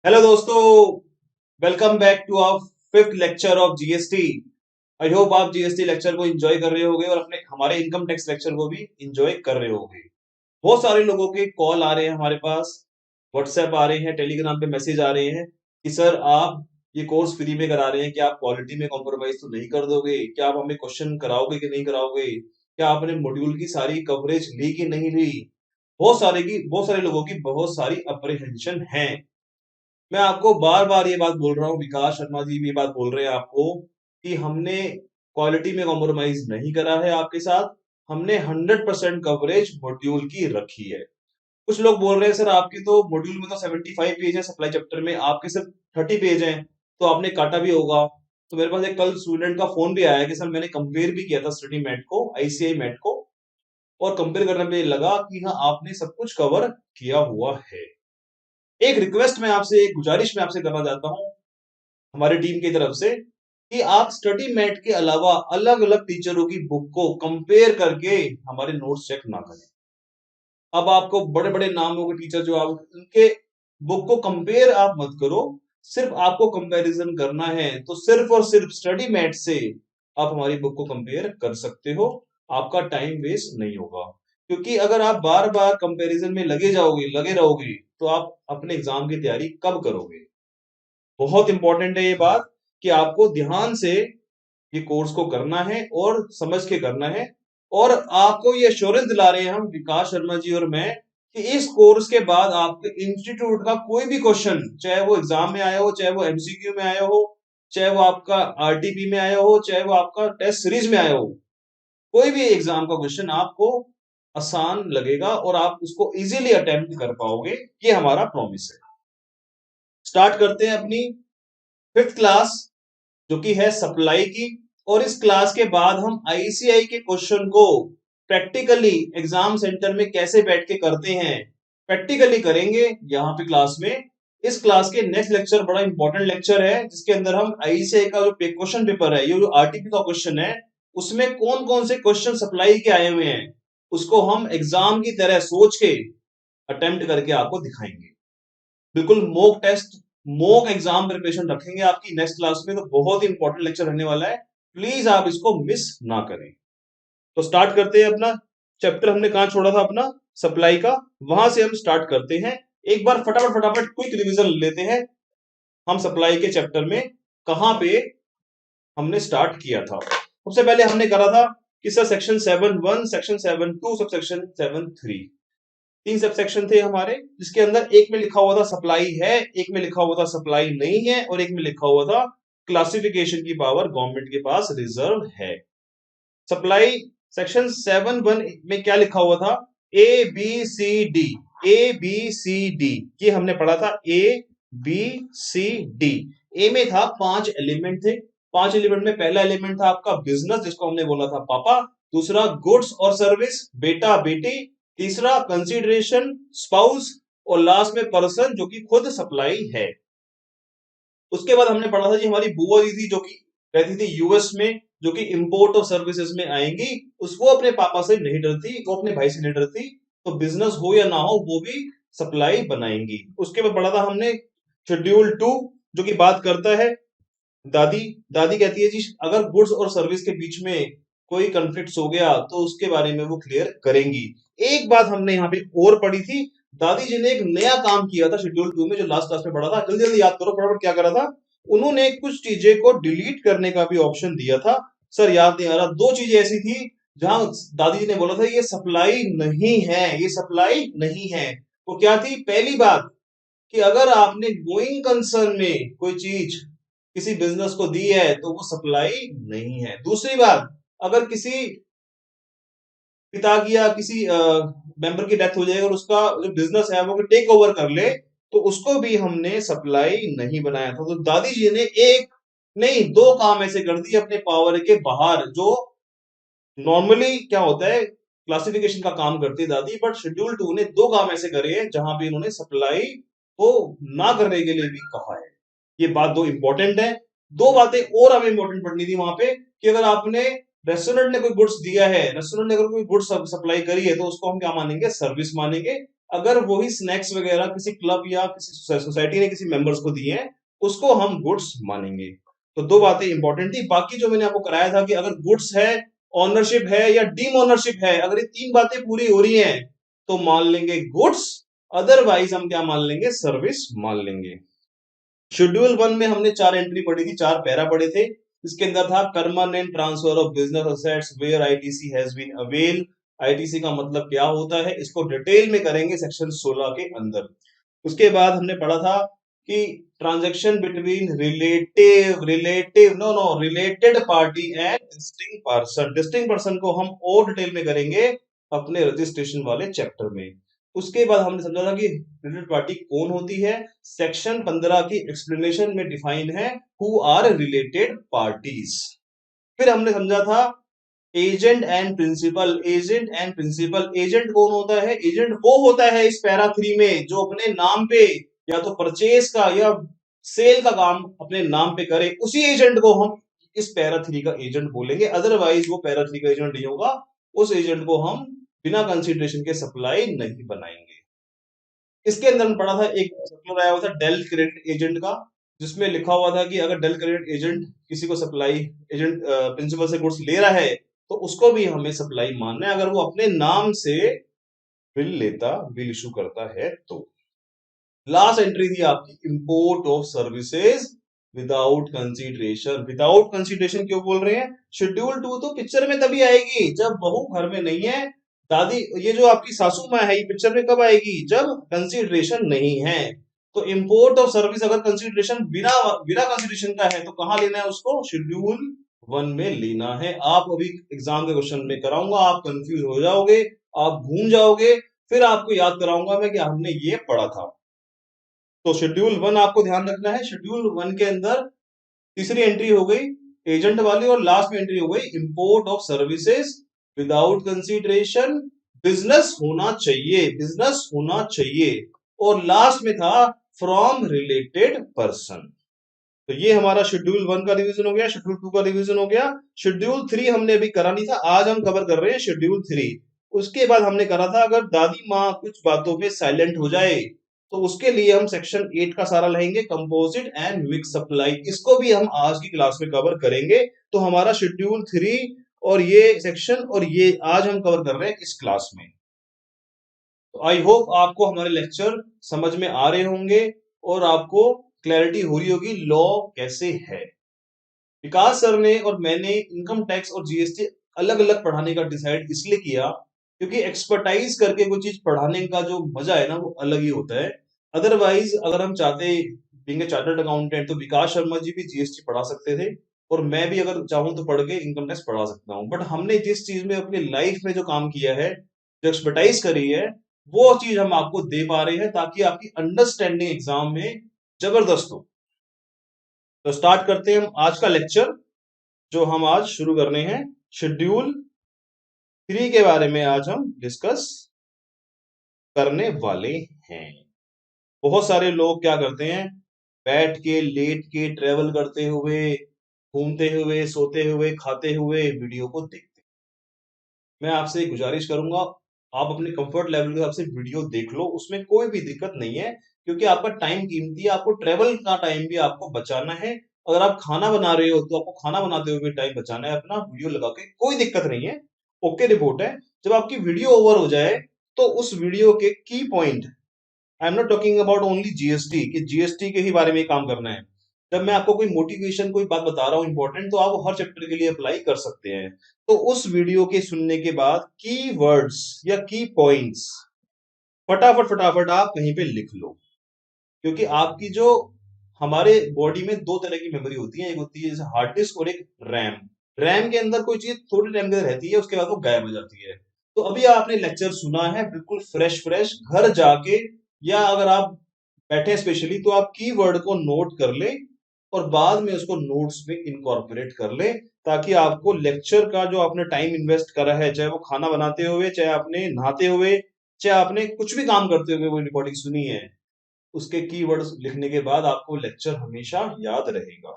Hello दोस्तों, welcome back to our fifth lecture of GST. I hope आप GST lecture को enjoy कर रहे होंगे और अपने हमारे इनकम टैक्स लेक्चर को भी एंजॉय कर रहे होंगे। बहुत सारे लोगों के कॉल आ रहे हैं हमारे पास, व्हाट्सएप आ रहे हैं, टेलीग्राम पे मैसेज आ रहे हैं कि सर आप ये कोर्स फ्री में करा रहे हैं, क्या आप क्वालिटी में कॉम्प्रोमाइज तो नहीं कर दोगे? क्या आप हमें क्वेश्चन कराओगे कि नहीं कराओगे? क्या आपने मॉड्यूल की सारी कवरेज ली कि नहीं ली? बहुत सारे लोगों की बहुत सारी अप्रीहेंशन है। मैं आपको बार बार ये बात बोल रहा हूँ, विकास शर्मा जी भी ये बात बोल रहे हैं आपको कि हमने क्वालिटी में कॉम्प्रोमाइज नहीं करा है आपके साथ। हमने 100% कवरेज मॉड्यूल की रखी है। कुछ लोग बोल रहे हैं सर आपके तो मॉड्यूल में तो 75 पेज है, सप्लाई चैप्टर में आपके सिर्फ 30 पेज हैं, तो आपने काटा भी होगा। तो मेरे पास एक कल स्टूडेंट का फोन भी आया कि सर मैंने कंपेयर भी किया था स्टडी मैट को, आईसीआई मैट को, और कंपेयर करने पे लगा कि हाँ आपने सब कुछ कवर किया हुआ है। एक रिक्वेस्ट मैं आपसे, एक गुजारिश मैं आपसे करना चाहता हूँ हमारी टीम की तरफ से कि आप स्टडी मैट के अलावा अलग अलग टीचरों की बुक को कंपेयर करके हमारे नोट्स चेक ना करें। अब आपको बड़े बड़े नामों के टीचर जो आप उनके बुक को कंपेयर आप मत करो। सिर्फ आपको कंपैरिजन करना है तो सिर्फ और सिर्फ स्टडी मैट से आप हमारी बुक को कंपेयर कर सकते हो। आपका टाइम वेस्ट नहीं होगा, क्योंकि अगर आप बार बार कंपैरिजन में लगे रहोगे तो आप अपने एग्जाम की तैयारी कब करोगे? बहुत इंपॉर्टेंट है ये बात कि आपको ध्यान से ये कोर्स को करना है और समझ के करना है। और आपको ये एश्योरेंस दिला रहे हैं हम, विकास शर्मा जी और मैं, कि इस कोर्स के बाद आपके इंस्टीट्यूट का कोई भी क्वेश्चन, चाहे वो एग्जाम में आया हो, चाहे वो एमसीक्यू में आया हो, चाहे वो आपका आरटीपी में आया हो, चाहे वो आपका टेस्ट सीरीज में आया हो, कोई भी एग्जाम का क्वेश्चन आपको आसान लगेगा और आप उसको इजीली अटेम्प्ट कर पाओगे। ये हमारा प्रॉमिस है। स्टार्ट करते हैं अपनी फिफ्थ क्लास, जो कि है सप्लाई की। और इस क्लास के बाद हम आईसीआई के क्वेश्चन को प्रैक्टिकली एग्जाम सेंटर में कैसे बैठ के करते हैं, प्रैक्टिकली करेंगे यहाँ पे क्लास में। इस क्लास के नेक्स्ट लेक्चर बड़ा इंपॉर्टेंट लेक्चर है, जिसके अंदर हम आईसीआई का जो क्वेश्चन पेपर है, ये जो आरटीपी का क्वेश्चन है, उसमें कौन कौन से क्वेश्चन सप्लाई के आए हुए हैं, उसको हम एग्जाम की तरह सोच के अटेम्प्ट करके आपको दिखाएंगे। बिल्कुल mock test, mock exam preparation रखेंगे आपकी नेक्स्ट क्लास में। तो बहुत ही इंपॉर्टेंट लेक्चर रहने वाला है, प्लीज आप इसको मिस ना करें। तो स्टार्ट करते हैं अपना चैप्टर। हमने कहा छोड़ा था अपना सप्लाई का, वहां से हम स्टार्ट करते हैं। एक बार फटाफट फटाफट क्विक रिवीजन लेते हैं हम सप्लाई के चैप्टर में कहां पे हमने स्टार्ट किया था। सबसे पहले हमने करा था कि sir section 7.1, section 7.2, sub section 7.3, तीन सब सेक्शन थे हमारे, जिसके अंदर एक में लिखा हुआ था सप्लाई है, एक में लिखा हुआ था सप्लाई नहीं है, और एक में लिखा हुआ था क्लासिफिकेशन की पावर गवर्नमेंट के पास रिजर्व है। सप्लाई सेक्शन 7.1 में क्या लिखा हुआ था? A B C D, A B C D, ये हमने पढ़ा था। ए बी सी डी, ए में था 5 एलिमेंट थे। 5 एलिमेंट में पहला एलिमेंट था आपका बिजनेस, जिसको हमने बोला था पापा। दूसरा गुड्स और सर्विस, बेटा बेटी। तीसरा कंसीडरेशन, स्पाउस। और लास्ट में पर्सन, जो कि खुद सप्लाई है। उसके बाद हमने पढ़ा था जी, हमारी बुआ जी थी जो कि रहती थी यूएस में, जो कि इंपोर्ट और सर्विसेज में आएंगी। उसको अपने पापा से नहीं डरती, वो अपने भाई से नहीं डरती, तो बिजनेस हो या ना हो वो भी सप्लाई बनाएंगी। उसके बाद पढ़ा था हमने शेड्यूल 2, जो कि बात करता है दादी। दादी कहती है जी, अगर गुड्स और सर्विस के बीच में कोई कॉन्फ्लिक्ट हो गया तो उसके बारे में वो क्लियर करेंगी। एक बात हमने यहाँ पे और पढ़ी थी, दादी जी ने एक नया काम किया था शेड्यूल 2 में, जो लास्ट क्लास में पढ़ा था। जल्दी जल्दी याद करो फटाफट, क्या करा था उन्होंने? कुछ चीजें को डिलीट करने का भी ऑप्शन दिया था। सर याद नहीं आ रहा, दो चीजें ऐसी थी जहां दादी जी ने बोला था ये सप्लाई नहीं है, ये सप्लाई नहीं है। वो क्या थी? पहली बात कि अगर आपने गोइंग कंसर्न में कोई चीज किसी बिजनेस को दी है तो वो सप्लाई नहीं है। दूसरी बात, अगर किसी पिता की या किसी मेंबर की डेथ हो जाए और उसका जो बिजनेस है वो टेक ओवर कर ले, तो उसको भी हमने सप्लाई नहीं बनाया था। तो दादी जी ने एक नहीं, दो काम ऐसे कर दिए अपने पावर के बाहर, जो नॉर्मली क्या होता है क्लासिफिकेशन का काम करती है दादी, बट शेड्यूल 2 ने दो काम ऐसे करे हैं जहां पे इन्होंने सप्लाई को ना करने के लिए भी कहा है। ये बात दो इंपॉर्टेंट है। दो बातें और हमें इंपॉर्टेंट पढ़नी थी वहां पे कि अगर आपने रेस्टोरेंट ने कोई गुड्स दिया है, रेस्टोरेंट ने अगर कोई गुड्स सप्लाई करी है, तो उसको हम क्या मानेंगे? सर्विस मानेंगे। अगर वही स्नैक्स वगैरह किसी क्लब या किसी सोसाइटी ने किसी मेंबर्स को दिए हैं, उसको हम गुड्स मानेंगे। तो दो बातें इंपॉर्टेंट थी। बाकी जो मैंने आपको कराया था कि अगर गुड्स है, ऑनरशिप है या डीम ऑनरशिप है, अगर ये तीन बातें पूरी हो रही हैं तो मान लेंगे गुड्स, अदरवाइज हम क्या मान लेंगे, सर्विस मान लेंगे। शेड्यूल वन में हमने चार एंट्री पढ़ी थी, चार पैरा पढ़े थे। इसके अंदर था permanent transfer of business assets where ITC has been avail. ITC का मतलब क्या होता है, इसको डिटेल में करेंगे सेक्शन 16 के अंदर। उसके बाद हमने पढ़ा था कि transaction between relative no no related party and distinct person. Distinct person को हम और डिटेल में करेंगे अपने रजिस्ट्रेशन वाले चैप्टर में। उसके बाद हमने समझा था कि रिलेटेड पार्टी कौन होती है, सेक्शन 15 की एक्सप्लेनेशन में डिफाइन है हु आर रिलेटेड पार्टीज। फिर हमने समझा था agent and principal. Agent and principal, agent कौन होता है, एजेंट वो होता है इस पैरा 3 में जो अपने नाम पे या तो परचेज का या सेल का काम अपने नाम पे करे, उसी एजेंट को हम इस पैरा 3 का एजेंट बोलेंगे। अदरवाइज वो पैरा 3 का एजेंट नहीं होगा, उस एजेंट को हम बिना कंसिडरेशन के सप्लाई नहीं बनाएंगे। इसके अंदर हम पढ़ा था, एक सर्कुलर आया हुआ था डेल क्रेडिट एजेंट का, जिसमें लिखा हुआ था कि अगर डेल क्रेडिट एजेंट किसी को सप्लाई एजेंट प्रिंसिपल से गुड्स ले रहा है तो उसको भी हमें सप्लाई मानना है, अगर वो अपने नाम से बिल इशू करता है तो। लास्ट एंट्री थी आपकी import of services without consideration. Without consideration क्यों बोल रहे हैं, शेड्यूल 2 तो पिक्चर में तभी आएगी जब बहू घर में नहीं है, दादी ये जो आपकी सासू माँ है ये पिक्चर में कब आएगी, जब कंसीडरेशन नहीं है। तो इंपोर्ट ऑफ सर्विस अगर कंसीडरेशन बिना बिना कंसीडरेशन का है तो कहाँ लेना है उसको, शेड्यूल 1 में लेना है। आप अभी एग्जाम के क्वेश्चन में कराऊंगा, आप कंफ्यूज हो जाओगे, आप घूम जाओगे, फिर आपको याद कराऊंगा मैं कि हमने ये पढ़ा था। तो शेड्यूल 1 आपको ध्यान रखना है। शेड्यूल 1 के अंदर तीसरी एंट्री हो गई एजेंट वाली और लास्ट में एंट्री हो गई import of services without consideration. Business होना चाहिए, बिजनेस होना चाहिए। और लास्ट में था फ्रॉम रिलेटेड पर्सन। तो ये हमारा शेड्यूल 1 का रिवीजन हो गया, शेड्यूल 2 का रिवीजन हो गया। शेड्यूल 3 हमने अभी करा नहीं था, आज हम कवर कर रहे हैं शेड्यूल 3। उसके बाद हमने करा था अगर दादी माँ कुछ बातों पे साइलेंट हो जाए तो उसके लिए हम सेक्शन 8 का सारा लेंगे, कंपोजिट एंड मिक्स सप्लाई। इसको भी हम आज की क्लास में कवर करेंगे। तो हमारा शेड्यूल 3 और ये सेक्शन और ये आज हम कवर कर रहे हैं इस क्लास में। तो आई होप आपको हमारे लेक्चर समझ में आ रहे होंगे और आपको क्लैरिटी हो रही होगी लॉ कैसे है। विकास सर ने और मैंने इनकम टैक्स और जीएसटी अलग अलग पढ़ाने का डिसाइड इसलिए किया क्योंकि एक्सपर्टाइज करके कोई चीज पढ़ाने का जो मजा है ना वो अलग ही होता है। अदरवाइज अगर हम चाहते बीइंग ए चार्टर्ड अकाउंटेंट तो विकास शर्मा जी भी जीएसटी पढ़ा सकते थे और मैं भी अगर चाहूं तो पढ़ के इनकम टैक्स पढ़ा सकता हूं। बट हमने जिस चीज में अपनी लाइफ में जो काम किया है, जो एक्सपर्टाइज करी है, वो चीज हम आपको दे पा रहे हैं ताकि आपकी अंडरस्टैंडिंग एग्जाम में जबरदस्त हो। तो स्टार्ट करते हैं हम आज का लेक्चर जो हम आज शुरू करने हैं। शेड्यूल 3 के बारे में आज हम डिस्कस करने वाले हैं। बहुत सारे लोग क्या करते हैं, बैठ के लेट के ट्रेवल करते हुए, घूमते हुए, सोते हुए, खाते हुए वीडियो को देखते हैं। मैं आपसे एक गुजारिश करूंगा, आप अपने कंफर्ट लेवल के हिसाब से वीडियो देख लो, उसमें कोई भी दिक्कत नहीं है क्योंकि आपका टाइम कीमती है, आपको ट्रेवल का टाइम भी आपको बचाना है। अगर आप खाना बना रहे हो तो आपको खाना बनाते हुए भी टाइम बचाना है अपना, वीडियो लगा के कोई दिक्कत नहीं है। ओके रिपोर्ट है। जब आपकी वीडियो ओवर हो जाए तो उस वीडियो के की point, I am not talking about only GST कि जीएसटी के ही बारे में काम करना है। जब मैं आपको कोई मोटिवेशन कोई बात बता रहा हूं इंपॉर्टेंट, तो आप वो हर चैप्टर के लिए अप्लाई कर सकते हैं। तो उस वीडियो के सुनने के बाद की वर्ड्स या की पॉइंट्स फटाफट फटाफट आप कहीं पे लिख लो, क्योंकि आपकी जो हमारे बॉडी में दो तरह की मेमोरी होती है, एक होती है जैसे हार्ड डिस्क और एक रैम। रैम के अंदर कोई चीज थोड़ी टाइम के अंदर रहती है, उसके बाद वो गायब हो जाती है। तो अभी आपने लेक्चर सुना है बिल्कुल फ्रेश फ्रेश, घर जाके या अगर आप बैठे स्पेशली तो आप कीवर्ड को नोट कर ले और बाद में उसको नोट्स में इनकॉर्पोरेट कर ले, ताकि आपको लेक्चर का जो आपने टाइम इन्वेस्ट करा है, चाहे वो खाना बनाते हुए, चाहे आपने नहाते हुए, चाहे आपने कुछ भी काम करते हुए वो रिकॉर्डिंग सुनी है, उसके कीवर्ड्स लिखने के बाद आपको लेक्चर हमेशा याद रहेगा।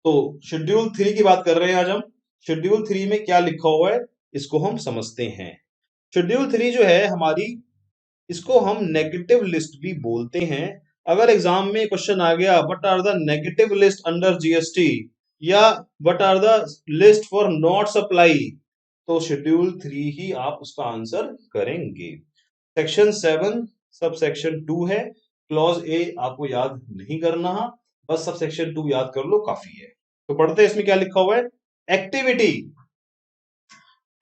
तो शेड्यूल 3 की बात कर रहे हैं आज हम। शेड्यूल 3 में क्या लिखा हुआ है इसको हम समझते हैं। शेड्यूल 3 जो है हमारी इसको हम नेगेटिव लिस्ट भी बोलते हैं। अगर एग्जाम में क्वेश्चन आ गया what are the negative list under GST या what are the list for not supply, तो शेड्यूल 3 ही आप उसका आंसर करेंगे। सेक्शन 7 सब सेक्शन 2 है। क्लॉज ए आपको याद नहीं करना, बस सब सेक्शन 2 याद कर लो काफी है। तो पढ़ते हैं इसमें क्या लिखा हुआ है। Activity,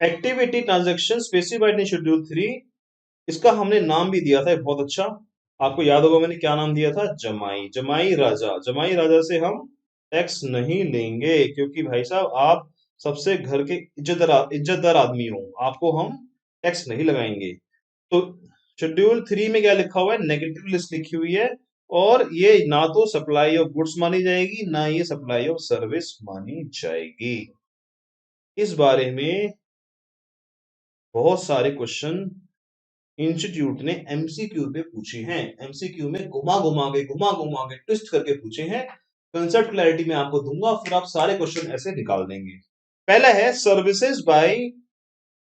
activity transaction specified in schedule 3, इसका हमने नाम भी दिया था बहुत अच्छा, आपको याद होगा मैंने क्या नाम दिया था, जमाई। जमाई राजा, जमाई राजा से हम टैक्स नहीं लेंगे क्योंकि भाई साहब आप सबसे घर के इज्जतदार आदमी हो, आपको हम टैक्स नहीं लगाएंगे। तो शेड्यूल 3 में क्या लिखा हुआ है, नेगेटिव लिस्ट लिखी हुई है, और ये ना तो सप्लाई ऑफ गुड्स मानी जाएगी ना ये सप्लाई ऑफ सर्विस मानी जाएगी। इस बारे में बहुत सारे क्वेश्चन इंस्टीट्यूट ने एमसीक्यू पे पूछे हैं, एमसीक्यू में घुमा घुमा के ट्विस्ट करके पूछे हैं। कंसेप्ट क्लैरिटी में आपको दूंगा, फिर आप सारे क्वेश्चन ऐसे निकाल देंगे। पहला है services by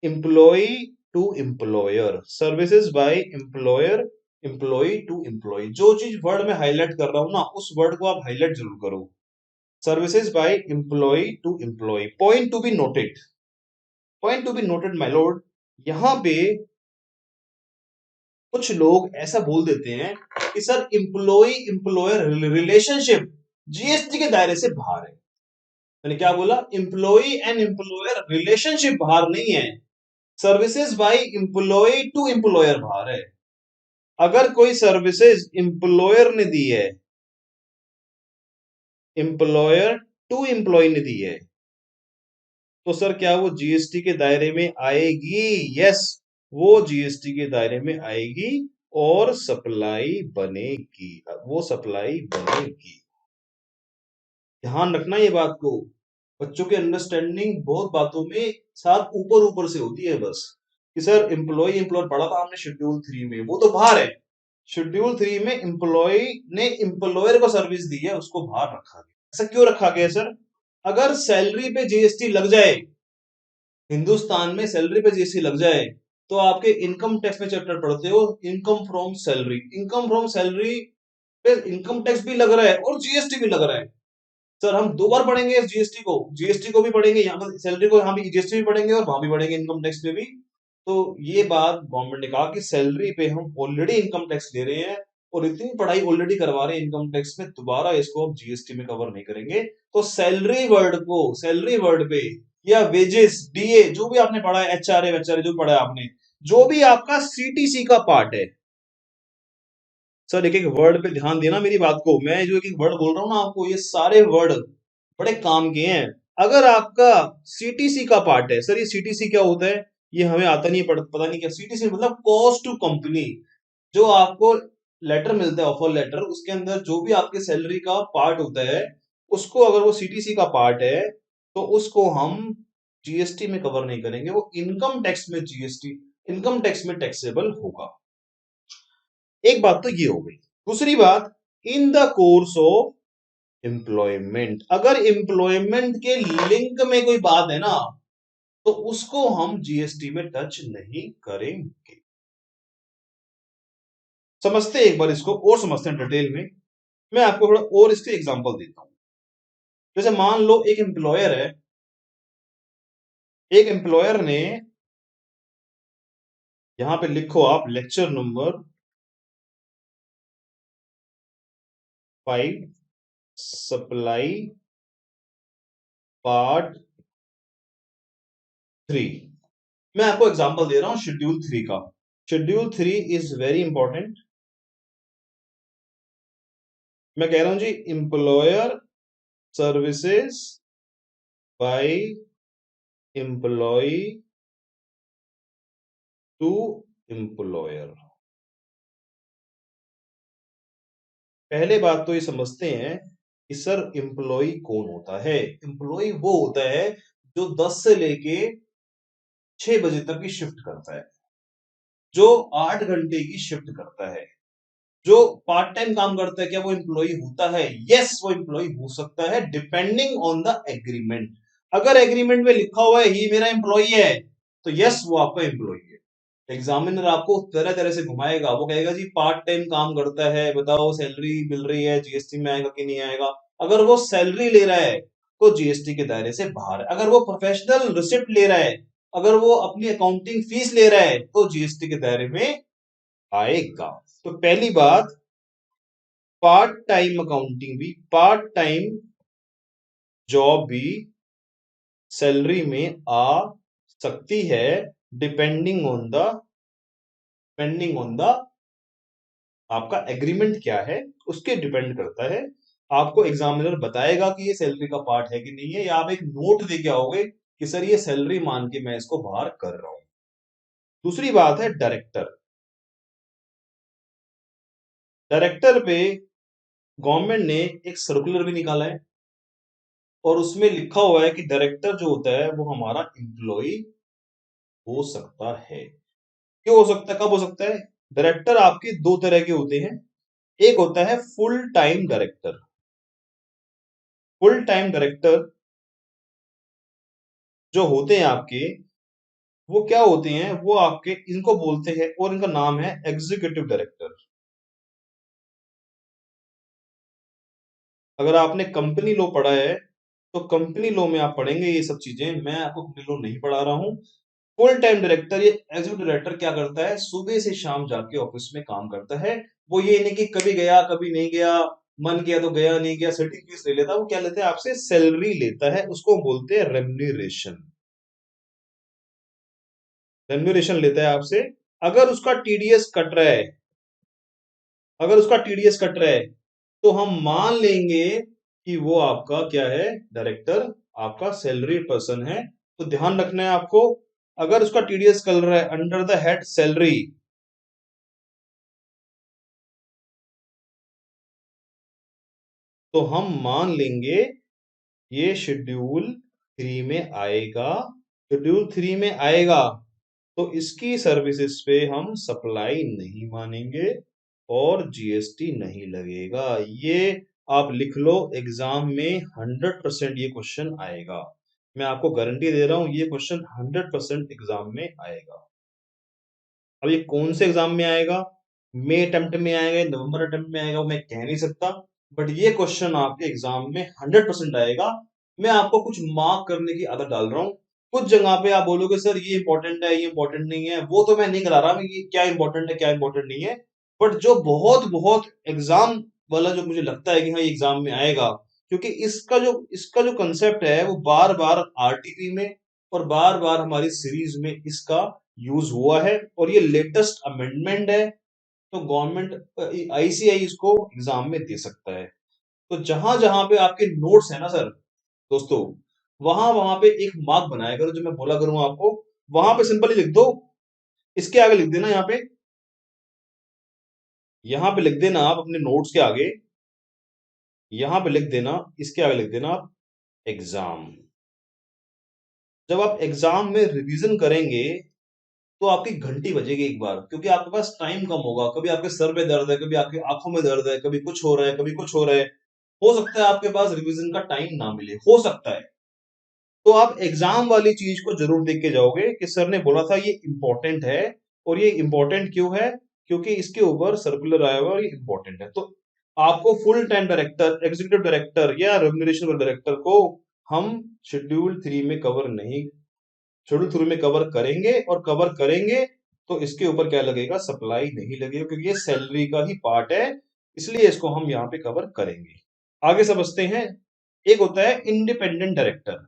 employee to employer, services by employer employee to employee. जो चीज वर्ड में हाईलाइट कर रहा हूं ना, उस वर्ड को आप हाईलाइट जरूर करो। Services by employee to employee, point to be noted, point to be noted my lord. यहां पे कुछ लोग ऐसा बोल देते हैं कि sir employee employer relationship GST के दायरे से बाहर है। मैंने क्या बोला, एम्प्लॉय एंड एम्प्लॉयर रिलेशनशिप बाहर नहीं है, services by employee to employer बाहर है। अगर कोई सर्विसेज एम्प्लॉयर ने दी है, एम्प्लॉयर टू एम्प्लॉय ने दी है, तो सर क्या वो जीएसटी के दायरे में आएगी? यस, वो जीएसटी के दायरे में आएगी और सप्लाई बनेगी, वो सप्लाई बनेगी। ध्यान रखना ये बात को, बच्चों की अंडरस्टैंडिंग बहुत बातों में साथ ऊपर ऊपर से होती है बस, कि सर एम्प्लॉय एम्प्लॉयर पढ़ा था हमने शेड्यूल 3 में, वो तो बाहर है। शेड्यूल 3 में एम्प्लॉय ने एम्प्लॉयर को सर्विस दी है, उसको बाहर रखा गया। ऐसा क्यों रखा गया सर? अगर सैलरी पे जीएसटी लग जाए, हिंदुस्तान में सैलरी पे जीएसटी लग जाए, तो आपके इनकम टैक्स में चैप्टर पढ़ते हो income from salary, income from salary पे इनकम टैक्स भी लग रहा है और जीएसटी भी लग रहा है। सर हम दो बार पढ़ेंगे इस जीएसटी को भी पढ़ेंगे, यहाँ पर सैलरी को, यहाँ भी जीएसटी भी पढ़ेंगे और वहां भी पढ़ेंगे इनकम टैक्स पे भी। तो ये बात गवर्नमेंट ने कहा कि सैलरी पे हम ऑलरेडी इनकम टैक्स ले रहे हैं और इतनी पढ़ाई ऑलरेडी करवा रहे हैं इनकम टैक्स में, दोबारा इसको हम जीएसटी में कवर नहीं करेंगे। तो सैलरी वर्ड को, सैलरी वर्ड पे या वेजेस, डीए, जो भी आपने पढ़ा है, एचआरए जो भी पढ़ा है आपने, जो भी आपका सीटीसी का पार्ट है, सर एक एक वर्ड पे ध्यान देना मेरी बात को, मैं जो एक एक वर्ड बोल रहा हूं ना आपको, ये सारे वर्ड बड़े काम के हैं। अगर आपका सीटीसी का पार्ट है, सर ये सीटीसी क्या होता है, ये हमें आता नहीं, पता नहीं क्या सीटीसी मतलब, कॉस्ट टू कंपनी। जो आपको लेटर मिलता है, ऑफर लेटर, उसके अंदर जो भी आपके सैलरी का पार्ट होता है, उसको अगर वो सीटीसी का पार्ट है तो उसको हम जीएसटी में कवर नहीं करेंगे, वो इनकम टैक्स में जीएसटी, इनकम टैक्स में टैक्सेबल होगा। एक बात तो ये हो गई। दूसरी बात, in the course of employment, अगर एम्प्लॉयमेंट के लिंक में कोई बात है ना, तो उसको हम जीएसटी में टच नहीं करेंगे। समझते हैं एक बार इसको और समझते हैं डिटेल में। मैं आपको थोड़ा और इसके एग्जांपल देता हूं। जैसे मान लो एक एम्प्लॉयर है, एक एम्प्लॉयर ने, यहां पे लिखो आप लेक्चर नंबर 5 सप्लाई पार्ट 3। मैं आपको एग्जांपल दे रहा हूं शेड्यूल 3 का। Schedule 3 is very important. मैं कह रहा हूं जी, employer services by employee to employer. पहले बात तो ये समझते हैं कि सर एम्प्लॉय कौन होता है। एम्प्लॉय वो होता है जो 10 से लेके 6 बजे तक की शिफ्ट करता है, जो 8 घंटे की शिफ्ट करता है, जो पार्ट टाइम काम करता है। क्या वो एम्प्लॉय होता है? यस, वो एम्प्लॉय हो सकता है डिपेंडिंग ऑन द एग्रीमेंट। अगर एग्रीमेंट में लिखा हुआ है ही मेरा एम्प्लॉय है, तो यस वो आपका एम्प्लॉय है। एग्जामिनर आपको तरह तरह से घुमाएगा, वो कहेगा जी पार्ट टाइम काम करता है, बताओ सैलरी मिल रही है, जीएसटी में आएगा कि नहीं आएगा। अगर वो सैलरी ले रहा है तो जीएसटी के दायरे से बाहर है। अगर वो प्रोफेशनल रिसिप्ट ले रहा है, अगर वो अपनी अकाउंटिंग फीस ले रहा है, तो जीएसटी के दायरे में आएगा। तो पहली बात, पार्ट टाइम अकाउंटिंग भी, पार्ट टाइम जॉब भी सैलरी में आ सकती है, डिपेंडिंग ऑन द आपका एग्रीमेंट क्या है, उसके डिपेंड करता है। आपको एग्जामिनर बताएगा कि ये सैलरी का पार्ट है कि नहीं है, या आप एक नोट दे के आओगे कि सर ये सैलरी मान के मैं इसको बाहर कर रहा हूं। दूसरी बात है डायरेक्टर। डायरेक्टर पे गवर्नमेंट ने एक सर्कुलर भी निकाला है, और उसमें लिखा हुआ है कि डायरेक्टर जो होता है वो हमारा एम्प्लॉय हो सकता है। क्यों हो सकता है, कब हो सकता है? डायरेक्टर आपके दो तरह के होते हैं। एक होता है full time director. Full time director जो होते हैं आपके, वो क्या होते हैं, वो आपके इनको बोलते हैं, और इनका नाम है एग्जीक्यूटिव डायरेक्टर। अगर आपने कंपनी लॉ पढ़ा है तो कंपनी लॉ में आप पढ़ेंगे ये सब चीजें, मैं आपको कंपनी लॉ नहीं पढ़ा रहा हूं। फुल टाइम डायरेक्टर, ये एग्जीक्यूटिव डायरेक्टर क्या करता है, सुबह से शाम जाके ऑफिस में काम करता है। वो ये नहीं कि कभी गया कभी नहीं गया, मन किया तो गया, नहीं गया, सर्टिफिकेट फीस ले लेता। वो क्या लेता है, आपसे सैलरी लेता है, उसको बोलते हैं रेम्यूनरेशन। रेम्यूनरेशन लेता है आपसे। अगर उसका टीडीएस कट रहा है, अगर उसका टीडीएस कट रहा है, तो हम मान लेंगे कि वो आपका क्या है, डायरेक्टर, आपका सैलरी पर्सन है। तो ध्यान रखना है आपको, अगर उसका टीडीएस चल रहा है अंडर द हेड सैलरी, तो हम मान लेंगे ये शेड्यूल 3 में आएगा। शेड्यूल 3 में आएगा, तो इसकी सर्विसेज पे हम सप्लाई नहीं मानेंगे और जीएसटी नहीं लगेगा। ये आप लिख लो, एग्जाम में 100% ये क्वेश्चन आएगा। मैं आपको गारंटी दे रहा हूं, ये क्वेश्चन 100% एग्जाम में आएगा। अब ये कौन से एग्जाम में आएगा, मई अटेम्प्ट में आएगा, नवंबर अटेम्प्ट में आएगा, वो मैं कह नहीं सकता, बट ये क्वेश्चन आपके एग्जाम में 100% आएगा। मैं आपको कुछ मार्क करने की आदत डाल रहा हूँ। कुछ जगह पे आप बोलोगे सर ये इंपॉर्टेंट है, ये इंपॉर्टेंट नहीं है, वो तो मैं नहीं करा रहा कि क्या इंपॉर्टेंट है क्या इंपॉर्टेंट नहीं है। बट जो बहुत बहुत एग्जाम वाला जो मुझे लगता है कि हाँ एग्जाम में आएगा, क्योंकि इसका जो कंसेप्ट है वो बार बार आरटीपी में और बार बार हमारी सीरीज में इसका यूज हुआ है, और ये लेटेस्ट अमेंडमेंट है। तो गवर्नमेंट आईसीआई इसको एग्जाम में दे सकता है। तो जहां जहां पे आपके नोट्स है ना सर, दोस्तों, वहां वहां पे एक मार्क बनाया करो, जो मैं बोला करूंगा आपको, वहां पे सिंपली लिख दो, इसके आगे लिख देना, यहाँ पे लिख देना आप अपने नोट्स के आगे, यहाँ पे लिख देना, इसके आगे लिख देना आप एग्जाम। जब आप एग्जाम में रिवीजन करेंगे तो आपकी घंटी बजेगी एक बार, क्योंकि आपके पास टाइम कम होगा। कभी आपके सर में दर्द है, कभी आपकी आंखों में दर्द है, कभी कुछ हो रहा है, कभी कुछ हो रहा है। हो सकता है आपके पास रिवीजन का टाइम ना मिले, हो सकता है। तो आप एग्जाम वाली चीज को जरूर देख के जाओगे कि सर ने बोला था ये इंपॉर्टेंट है, और ये इंपॉर्टेंट क्यों है, क्योंकि इसके ऊपर सर्कुलर आया हुआ और ये इंपॉर्टेंट है। तो आपको full time director, executive director या रेम्यूनरेशन डायरेक्टर को हम शेड्यूल 3 में कवर नहीं, शेड्यूल 3 में कवर करेंगे, और कवर करेंगे तो इसके ऊपर क्या लगेगा, सप्लाई नहीं लगेगा, क्योंकि ये सैलरी का ही पार्ट है, इसलिए इसको हम यहाँ पे कवर करेंगे। आगे समझते हैं। एक होता है इंडिपेंडेंट डायरेक्टर,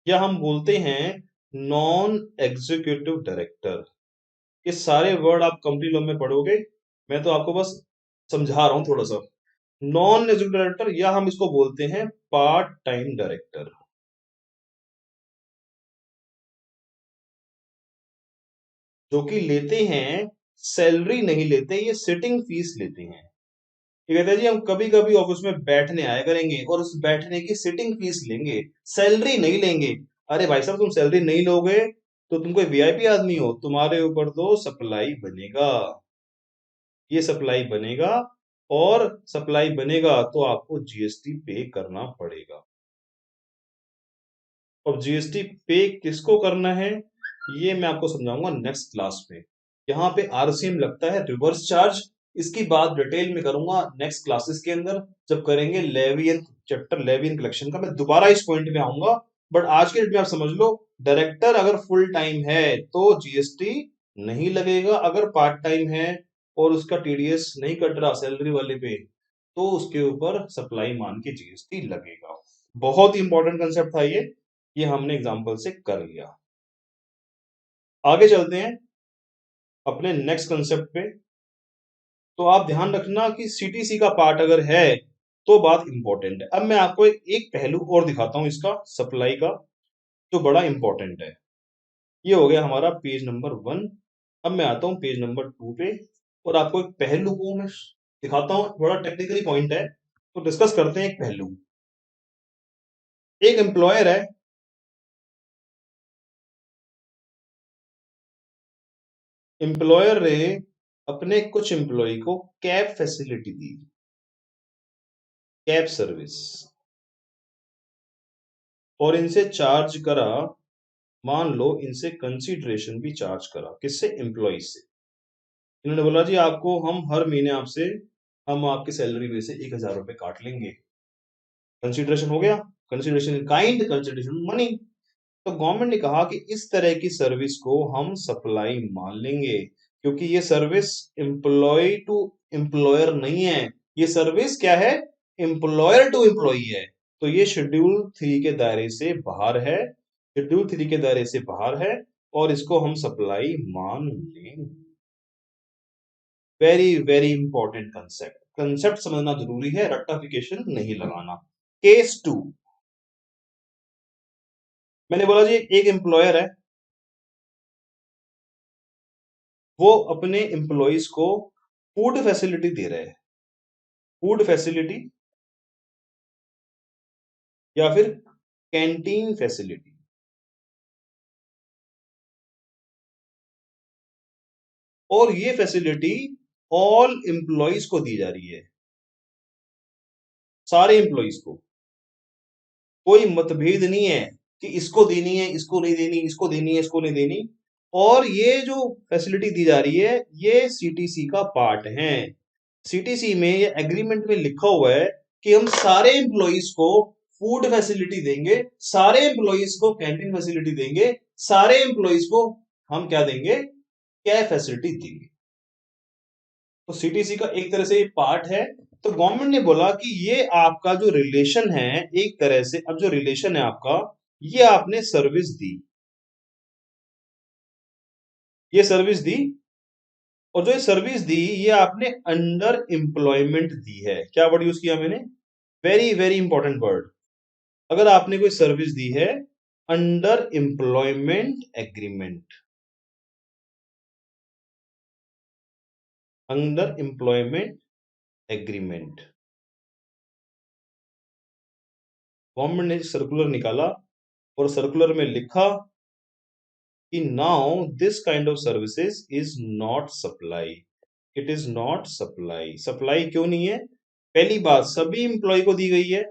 या हम बोलते हैं नॉन एग्जीक्यूटिव डायरेक्टर। ये सारे वर्ड आप कंपनी लॉ में पढ़ोगे, मैं तो आपको बस समझा रहा हूं थोड़ा सा। नॉन एग्जीक्यूटिव डायरेक्टर, या हम इसको बोलते हैं पार्ट टाइम डायरेक्टर, जो कि लेते हैं, सैलरी नहीं लेते, ये सिटिंग फीस लेते हैं। ये कहते हैं जी हम कभी कभी ऑफिस में बैठने आया करेंगे और उस बैठने की सिटिंग फीस लेंगे, सैलरी नहीं लेंगे। अरे भाई साहब, तुम सैलरी नहीं लोगे तो तुम कोई वीआईपी आदमी हो, तुम्हारे ऊपर तो सप्लाई बनेगा, ये सप्लाई बनेगा, और सप्लाई बनेगा तो आपको जीएसटी पे करना पड़ेगा। और जीएसटी पे किसको करना है ये मैं आपको समझाऊंगा नेक्स्ट क्लास में। यहाँ पे आरसीएम लगता है रिवर्स चार्ज, इसकी बात डिटेल में करूंगा नेक्स्ट क्लासेस के अंदर जब करेंगे लेवियन चैप्टर लेवियन कलेक्शन का। मैं दोबारा इस पॉइंट में आऊंगा, बट आज के डेट में आप समझ लो डायरेक्टर अगर फुल टाइम है तो जीएसटी नहीं लगेगा, अगर पार्ट टाइम है और उसका टीडीएस नहीं कट रहा सैलरी वाले पे तो उसके ऊपर सप्लाई मान के जीएसटी लगेगा। बहुत ही इंपॉर्टेंट कंसेप्ट था ये हमने एग्जांपल से कर लिया। आगे चलते हैं अपने नेक्स्ट कंसेप्ट पे। तो आप ध्यान रखना कि सीटीसी का पार्ट अगर है तो बात इंपॉर्टेंट है। अब मैं आपको एक पहलू और दिखाता हूं इसका सप्लाई का जो बड़ा इंपॉर्टेंट है। ये हो गया हमारा पेज नंबर 1। अब मैं आता हूं पेज नंबर 2 पे और आपको एक पहलू को मैं दिखाता हूं, बड़ा टेक्निकली पॉइंट है तो डिस्कस करते हैं एक पहलू। एक एम्प्लॉयर है, एम्प्लॉयर ने अपने कुछ एम्प्लॉय को कैब फैसिलिटी दी, कैब सर्विस, और इनसे चार्ज करा, मान लो इनसे कंसीडरेशन भी चार्ज करा, किससे, एम्प्लॉय से। इन्होंने बोला जी आपको हम हर महीने आपसे हम आपके सैलरी में से 1,000 रुपए काट लेंगे। कंसीडरेशन हो गया, कंसीडरेशन काइंड, कंसीडरेशन मनी। तो गवर्नमेंट ने कहा कि इस तरह की सर्विस को हम सप्लाई मान लेंगे क्योंकि ये सर्विस एम्प्लॉय टू एम्प्लॉयर नहीं है, ये सर्विस क्या है, एम्प्लॉयर टू एम्प्लॉय है। तो ये शेड्यूल 3 के दायरे से बाहर है, शेड्यूल 3 के दायरे से बाहर है और इसको हम सप्लाई मान लेंगे। Very very important concept, concept समझना जरूरी है, रट्टाफिकेशन नहीं लगाना। केस 2, मैंने बोला जी एक एम्प्लॉयर है, वो अपने एम्प्लॉइज को फूड फैसिलिटी दे रहे हैं, फूड फैसिलिटी या फिर कैंटीन फैसिलिटी, और ये फैसिलिटी ऑल एम्प्लॉइज को दी जा रही है, सारे एम्प्लॉइज को, कोई मतभेद नहीं है कि इसको देनी है इसको नहीं देनी, इसको देनी है इसको नहीं देनी। और ये जो फैसिलिटी दी जा रही है ये सीटीसी का पार्ट है। सीटीसी में ये एग्रीमेंट में लिखा हुआ है कि हम सारे एम्प्लॉइज को फूड फैसिलिटी देंगे, सारे एम्प्लॉइज को कैंटीन फैसिलिटी देंगे, सारे एम्प्लॉइज को हम क्या देंगे, कैब फैसिलिटी देंगे। तो सीटीसी का एक तरह से ये पार्ट है। तो गवर्नमेंट ने बोला कि ये आपका जो रिलेशन है एक तरह से, अब जो रिलेशन है आपका, ये आपने सर्विस दी, ये सर्विस दी, और जो ये सर्विस दी ये आपने अंडर एम्प्लॉयमेंट दी है। क्या वर्ड यूज किया मैंने, वेरी वेरी इंपॉर्टेंट वर्ड। अगर आपने कोई सर्विस दी है under employment agreement, under employment agreement, government ने सर्कुलर निकाला और सर्कुलर में लिखा कि now this kind of services is not supply, it is not supply. Supply क्यों नहीं है, पहली बात सभी एम्प्लॉय को दी गई है,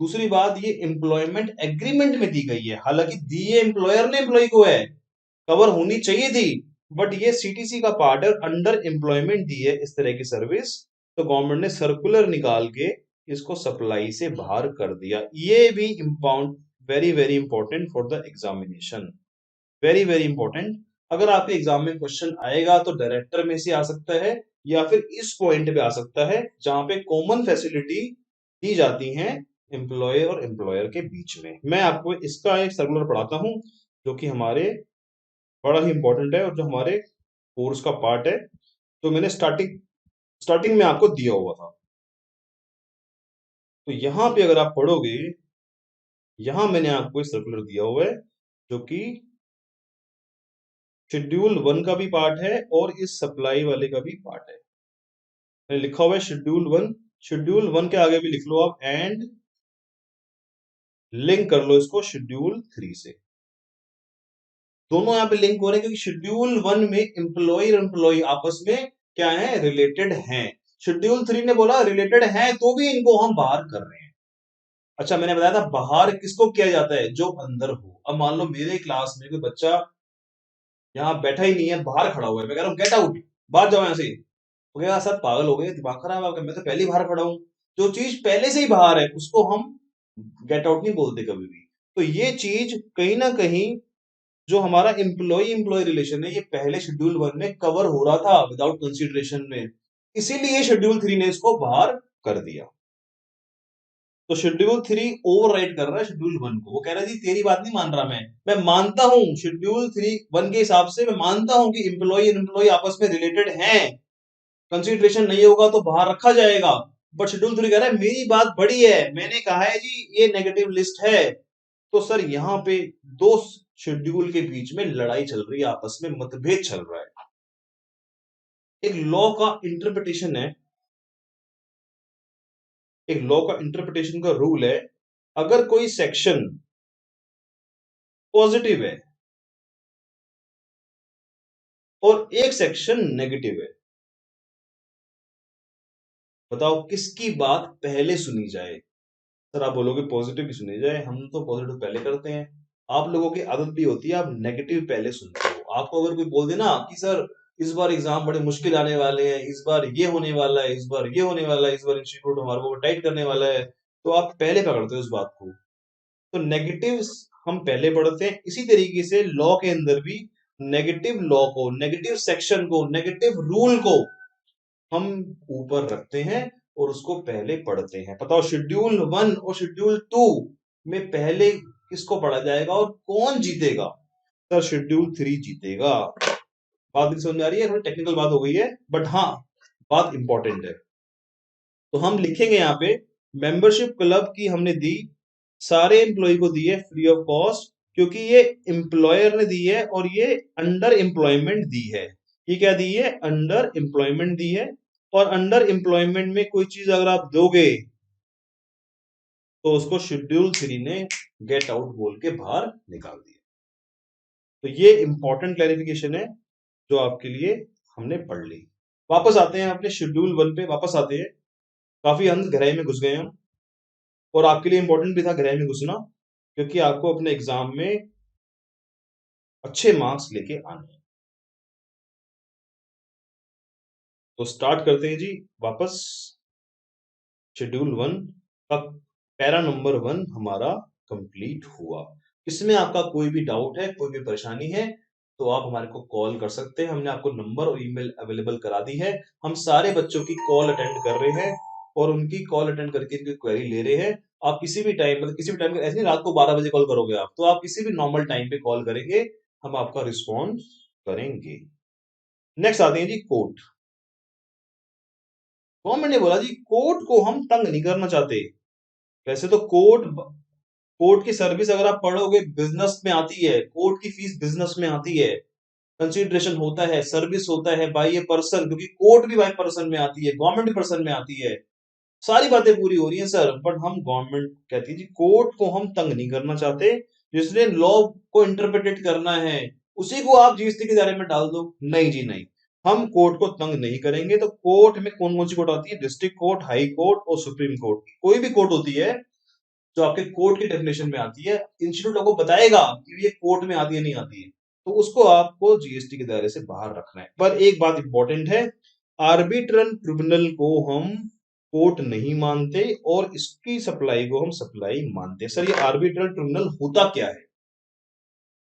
दूसरी बात ये एम्प्लॉयमेंट एग्रीमेंट में दी गई है, हालांकि दी है एम्प्लॉयर ने एम्प्लॉय को है, कवर होनी चाहिए थी, बट ये सीटीसी का पार्ट है, अंडर एम्प्लॉयमेंट दी है इस तरह की सर्विस। तो गवर्नमेंट ने सर्कुलर निकाल के इसको सप्लाई से बाहर कर दिया। ये भी impound, very very important for the examination, very very important. अगर आपके एग्जाम में क्वेश्चन आएगा तो डायरेक्टर में से आ सकता है या फिर इस पॉइंट पे आ सकता है जहां पे कॉमन फैसिलिटी दी जाती हैं एम्प्लॉय और एम्प्लॉयर के बीच में। मैं आपको इसका एक सर्कुलर पढ़ाता हूं जो कि हमारे बड़ा ही इंपॉर्टेंट है और जो हमारे कोर्स का पार्ट है, जो मैंने स्टार्टिंग स्टार्टिंग में आपको दिया हुआ था। तो यहां पे अगर आप पढ़ोगे, यहां मैंने आपको एक सर्कुलर दिया हुआ है जो कि शेड्यूल 1 का भी पार्ट है और इस सप्लाई वाले का भी पार्ट है। मैंने लिखा हुआ है शेड्यूल 1, शेड्यूल 1 के आगे भी लिख लो आप एंड लिंक कर लो इसको शेड्यूल 3 से। दोनों यहाँ पे लिंक हो रहे हैं क्योंकि शेड्यूल 1 में एम्प्लॉय और एम्प्लॉय आपस में क्या है, रिलेटेड हैं। शेड्यूल 3 ने बोला रिलेटेड हैं तो भी इनको हम बाहर कर रहे हैं। अच्छा, मैंने बताया था बाहर किसको किया जाता है, जो अंदर हो। अब मान लो मेरे क्लास में कोई बच्चा यहाँ बैठा ही नहीं है, बाहर खड़ा हुआ है, मैं कह रहा हूँ गेट आउट, बाहर जाओ यहाँ से, तो क्या सर पागल हो गए, दिमाग खराब है आपका, मैं तो पहले ही बाहर खड़ा हूँ। जो चीज पहले से ही बाहर है उसको हम गेट आउट नहीं बोलते कभी भी। तो ये चीज कहीं ना कहीं जो हमारा एम्प्लॉय एम्प्लॉय रिलेशन है, ये पहले शेड्यूल 1 में कवर हो रहा था विदाउट कंसिडरेशन में, इसीलिए शेड्यूल 3 ने इसको बाहर कर दिया। तो शेड्यूल 3 ओवरराइड कर रहा है शेड्यूल 1 को। वो कह रहा है जी तेरी बात नहीं मान रहा, मैं मानता हूं शेड्यूल 3 1 के हिसाब से, मैं मानता हूं कि एम्प्लॉय एंड एम्प्लॉय आपस में रिलेटेड हैं, कंसिडरेशन नहीं होगा तो बाहर रखा जाएगा। बट शेड्यूल 3 कह रहा है मेरी बात बड़ी है, मैंने कहा है जी ये नेगेटिव लिस्ट है। तो सर यहाँ पे दो शेड्यूल के बीच में लड़ाई चल रही है, आपस में मतभेद चल रहा है। एक लॉ का इंटरप्रिटेशन है, एक लॉ का इंटरप्रिटेशन का रूल है, अगर कोई सेक्शन पॉजिटिव है और एक सेक्शन नेगेटिव है, बताओ किसकी बात पहले सुनी जाए। सर आप बोलोगे पॉजिटिव की सुनी जाए, हम तो पॉजिटिव पहले करते हैं। आप लोगों की आदत भी होती है आप नेगेटिव पहले सुनते हो। आपको अगर कोई बोल दे ना कि सर इस बार एग्जाम बड़े मुश्किल आने वाले हैं, इस बार ये होने वाला है, इस बार ये होने वाला है, इस बार इंस्टीट्यूट हमारे को टाइट करने वाला है, तो आप पहले पकड़ते हो उस बात को। तो नेगेटिव हम पहले पढ़ते हैं। इसी तरीके से लॉ के अंदर भी नेगेटिव लॉ को, नेगेटिव सेक्शन को, नेगेटिव रूल को हम ऊपर रखते हैं और उसको पहले पढ़ते हैं। बताओ शेड्यूल 1 और शेड्यूल 2 में पहले किसको पढ़ा जाएगा और कौन जीतेगा। सर शेड्यूल 3 जीतेगा। बात नहीं समझ में आ रही है, थोड़ी टेक्निकल बात हो गई है, बट हाँ बात इंपॉर्टेंट है। तो हम लिखेंगे यहाँ पे मेंबरशिप क्लब की हमने दी, सारे एम्प्लॉय को दी है फ्री ऑफ कॉस्ट, क्योंकि ये एम्प्लॉयर ने दी है और ये अंडर एम्प्लॉयमेंट दी है। ये क्या दी है, अंडर एम्प्लॉयमेंट दी है। और अंडर एम्प्लॉयमेंट में कोई चीज अगर आप दोगे तो उसको शेड्यूल 3 ने गेट आउट बोल के बाहर निकाल दिया। तो ये इंपॉर्टेंट क्लैरिफिकेशन है जो आपके लिए हमने पढ़ ली। वापस आते हैं अपने शेड्यूल 1 पे, वापस आते हैं। काफी हम गहराई में घुस गए हम, और आपके लिए इंपॉर्टेंट भी था गहराई में घुसना, क्योंकि आपको अपने एग्जाम में अच्छे मार्क्स लेके आने हैं। तो स्टार्ट करते हैं जी वापस। शेड्यूल 1 का पैरा नंबर 1 हमारा कंप्लीट हुआ। इसमें आपका कोई भी डाउट है, कोई भी परेशानी है, तो आप हमारे को कॉल कर सकते हैं। हमने आपको नंबर और ईमेल अवेलेबल करा दी है। हम सारे बच्चों की कॉल अटेंड कर रहे हैं और उनकी कॉल अटेंड करके इनकी क्वेरी ले रहे हैं। आप किसी भी टाइम, मतलब किसी भी टाइम, ऐसे नहीं रात को 12 बजे कॉल करोगे आप, तो आप किसी भी नॉर्मल टाइम पे कॉल करेंगे, हम आपका रिस्पॉन्स करेंगे। नेक्स्ट आते हैं जी कोर्ट। गवर्नमेंट ने बोला जी कोर्ट को हम तंग नहीं करना चाहते। वैसे तो कोर्ट की सर्विस अगर आप पढ़ोगे बिजनेस में आती है, कोर्ट की फीस बिजनेस में आती है, कंसिडरेशन होता है, सर्विस होता है बाय ए पर्सन, क्योंकि कोर्ट भी बाय पर्सन में आती है, गवर्नमेंट भी पर्सन में आती है। सारी बातें पूरी हो रही हैं सर, बट हम गवर्नमेंट कहती है जी कोर्ट को हम तंग नहीं करना चाहते, जिसने लॉ को इंटरप्रेटेड करना है उसी को आप जीएसटी के दायरे में डाल दो। नहीं जी नहीं, हम कोर्ट को तंग नहीं करेंगे। तो कोर्ट में कौन कौन सी कोर्ट आती है, डिस्ट्रिक्ट कोर्ट, हाई कोर्ट और सुप्रीम कोर्ट। कोई भी कोर्ट होती है जो आपके कोर्ट की डेफिनेशन में आती है, इंस्टीट्यूट आपको बताएगा कि ये कोर्ट में आती है नहीं आती है, तो उसको आपको जीएसटी के दायरे से बाहर रखना है। पर एक बात इंपॉर्टेंट है, आर्बिट्रल ट्रिब्यूनल को हम कोर्ट नहीं मानते और इसकी सप्लाई को हम सप्लाई मानते हैं। सर ये आर्बिट्रल ट्रिब्यूनल होता क्या है।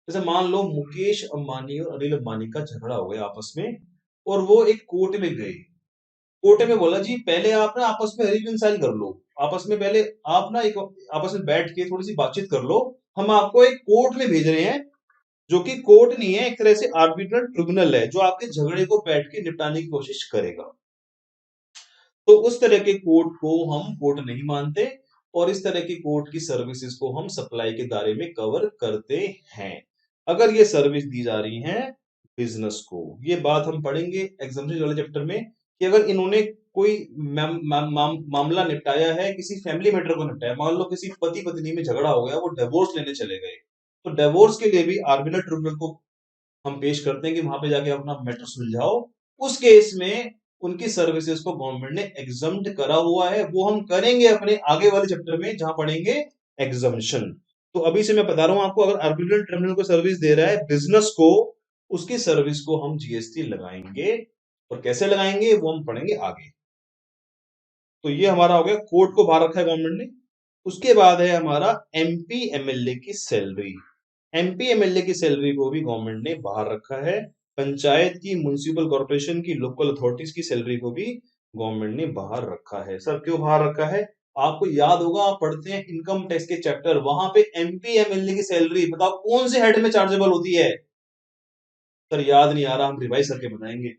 जैसे मान लो मुकेश अंबानी और अनिल अंबानी का झगड़ा हो गया आपस में, और वो एक कोर्ट में गए। कोर्ट में बोला जी पहले आप ना आपस में रिकंसाइल कर लो, आपस में पहले आप ना एक आपस में बैठ के थोड़ी सी बातचीत कर लो, हम आपको एक कोर्ट में भेज रहे हैं जो कि कोर्ट नहीं है, एक तरह से आर्बिट्रल ट्रिब्यूनल है जो आपके झगड़े को बैठ के निपटाने की कोशिश करेगा। तो उस तरह के कोर्ट को हम कोर्ट नहीं मानते और इस तरह की कोर्ट की सर्विसेज को हम सप्लाई के दायरे में कवर करते हैं अगर ये सर्विस दी जा रही है बिजनेस को। ये बात हम पढ़ेंगे एग्जाम्पल वाले चैप्टर में कि अगर इन्होंने कोई मामला निपटाया है, किसी फैमिली मैटर को निपटाया, मान लो किसी पति पत्नी में झगड़ा हो गया, वो डिवोर्स लेने चले गए, तो डिवोर्स के लिए भी आर्बिट्रल ट्रिब्यूनल को हम पेश करते हैं कि वहां पे जाके अपना मैटर सुलझाओ। उस केस में उनकी सर्विसेज को गवर्नमेंट ने एग्जम्प्ट करा हुआ है। वो हम करेंगे अपने आगे वाले चैप्टर में, जहां पढ़ेंगे एग्जम्पशन। तो अभी से मैं बता रहा हूं आपको, अगर अर्बिटल टर्मिनल को सर्विस दे रहा है बिजनेस को, उसकी सर्विस को हम जीएसटी लगाएंगे। और कैसे लगाएंगे वो हम पढ़ेंगे आगे। तो ये हमारा हो गया, कोर्ट को बाहर रखा है गवर्नमेंट ने। उसके बाद है हमारा एमपी एमएलए की सैलरी। एमपी एमएलए की सैलरी को भी गवर्नमेंट ने बाहर रखा है। पंचायत की, म्युनिसिपल कॉर्पोरेशन की, लोकल अथॉरिटीज की सैलरी को भी गवर्नमेंट ने बाहर रखा है। सर क्यों बाहर रखा है? आपको याद होगा, आप पढ़ते हैं इनकम टैक्स के चैप्टर, वहां पे एमपी एमएलए की सैलरी बताओ कौन से हेड में चार्जेबल होती है? सर याद नहीं आ रहा, हम रिवाइज करके बताएंगे।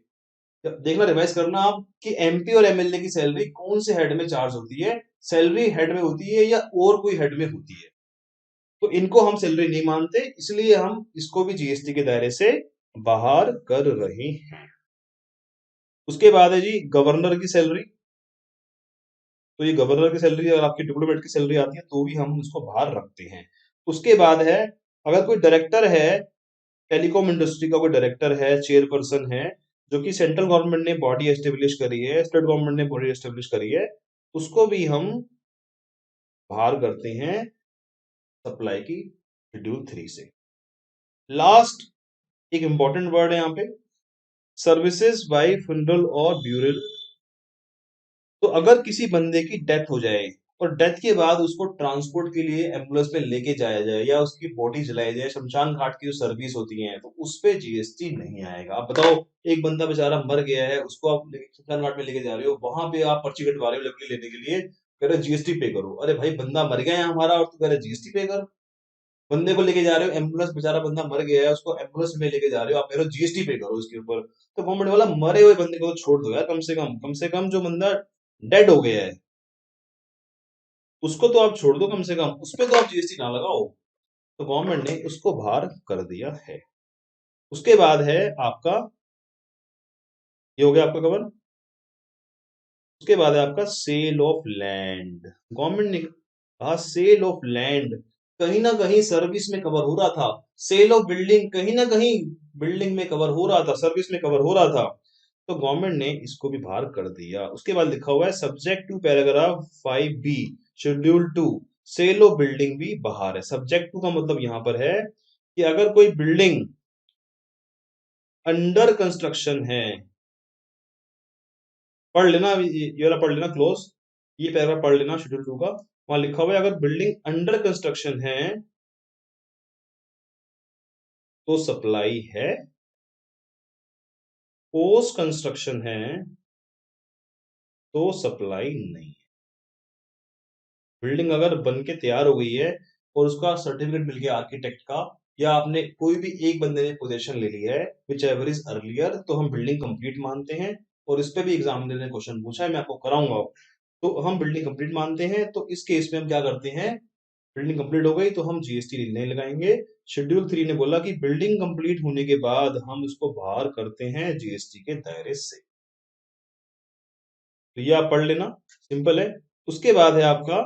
देखना, रिवाइज करना आप कि एमपी और एमएलए की सैलरी कौन से हेड में चार्ज होती है। सैलरी हेड में होती है या और कोई हेड में होती है? तो इनको हम सैलरी नहीं मानते, इसलिए हम इसको भी जीएसटी के दायरे से बाहर कर रहे हैं। उसके बाद है जी गवर्नर की सैलरी। तो ये गवर्नर की सैलरी और आपकी डिप्लोमेट की सैलरी आती है, तो भी हम उसको बाहर रखते हैं। उसके बाद है, अगर कोई डायरेक्टर है, टेलीकॉम इंडस्ट्री का कोई डायरेक्टर है, चेयरपर्सन है, जो कि सेंट्रल गवर्नमेंट ने बॉडी एस्टेब्लिश करी है, स्टेट गवर्नमेंट ने बॉडी एस्टेब्लिश करी है, उसको भी हम बाहर करते हैं सप्लाई की शेड्यूल 3 से। लास्ट एक इंपॉर्टेंट वर्ड है यहाँ पे, सर्विसेज बाय फ्यूनरल और ब्यूरल। तो अगर किसी बंदे की डेथ हो जाए और डेथ के बाद उसको ट्रांसपोर्ट के लिए एम्बुलेंस पे लेके जाया जाए या उसकी बॉडी जलाई जाए, शमशान घाट की जो सर्विस होती है, तो उस पे जीएसटी नहीं आएगा। आप बताओ, एक बंदा बेचारा मर गया है, उसको आप शमशान घाट में लेके जा रहे हो, वहां पे आप पर्ची कटवा रहे हो लकड़ी लेने के लिए, कह रहे जीएसटी पे करो। अरे भाई, बंदा मर गया है हमारा और तू कह रहे जीएसटी पे कर। बंदे को लेके जा रहे हो एम्बुलेंस, बेचारा बंदा मर गया है, उसको एम्बुलेंस में लेके जा रहे हो, आप कह रहे हो जीएसटी पे करो इसके ऊपर। तो गवर्नमेंट वाला, मरे हुए बंदे को तो छोड़ दो यार, कम से कम जो बंदा डेड हो गया है उसको तो आप छोड़ दो, कम से कम उस पे तो आप जीएसटी ना लगाओ। तो गवर्नमेंट ने उसको बाहर कर दिया है। उसके बाद है आपका, ये हो गया आपका कवर। उसके बाद है आपका सेल ऑफ लैंड। गवर्नमेंट ने कहा सेल ऑफ लैंड कहीं ना कहीं सर्विस में कवर हो रहा था, सेल ऑफ बिल्डिंग कहीं ना कहीं बिल्डिंग में कवर हो रहा था, सर्विस में कवर हो रहा था, तो गवर्नमेंट ने इसको भी बाहर कर दिया। उसके बाद लिखा हुआ है subject to paragraph 5B schedule 2, sale of building भी बाहर है। सब्जेक्ट टू का मतलब यहां पर है कि अगर कोई बिल्डिंग अंडर कंस्ट्रक्शन है, पढ़ लेना, ये वाला पढ़ लेना क्लोज, ये पैराग्राफ पढ़ लेना शेड्यूल 2 का। वहां लिखा हुआ है अगर बिल्डिंग अंडर कंस्ट्रक्शन है तो सप्लाई है, पोस्ट कंस्ट्रक्शन है तो सप्लाई नहीं। बिल्डिंग अगर बन के तैयार हो गई है और उसका सर्टिफिकेट मिल गया आर्किटेक्ट का, या आपने कोई भी एक बंदे ने पोजीशन ले ली है विच एवर इज अर्लियर, तो हम बिल्डिंग कंप्लीट मानते हैं। और इस पे भी एग्जामिनर ने क्वेश्चन पूछा है, मैं आपको कराऊंगा। तो हम बिल्डिंग कंप्लीट मानते हैं, तो इस केस में हम क्या करते हैं, बिल्डिंग कंप्लीट हो गई तो हम जीएसटी नहीं लगाएंगे। शेड्यूल 3 ने बोला कि बिल्डिंग कंप्लीट होने के बाद हम इसको बाहर करते हैं जीएसटी के दायरे से। तो ये आप पढ़ लेना, सिंपल है। उसके बाद है आपका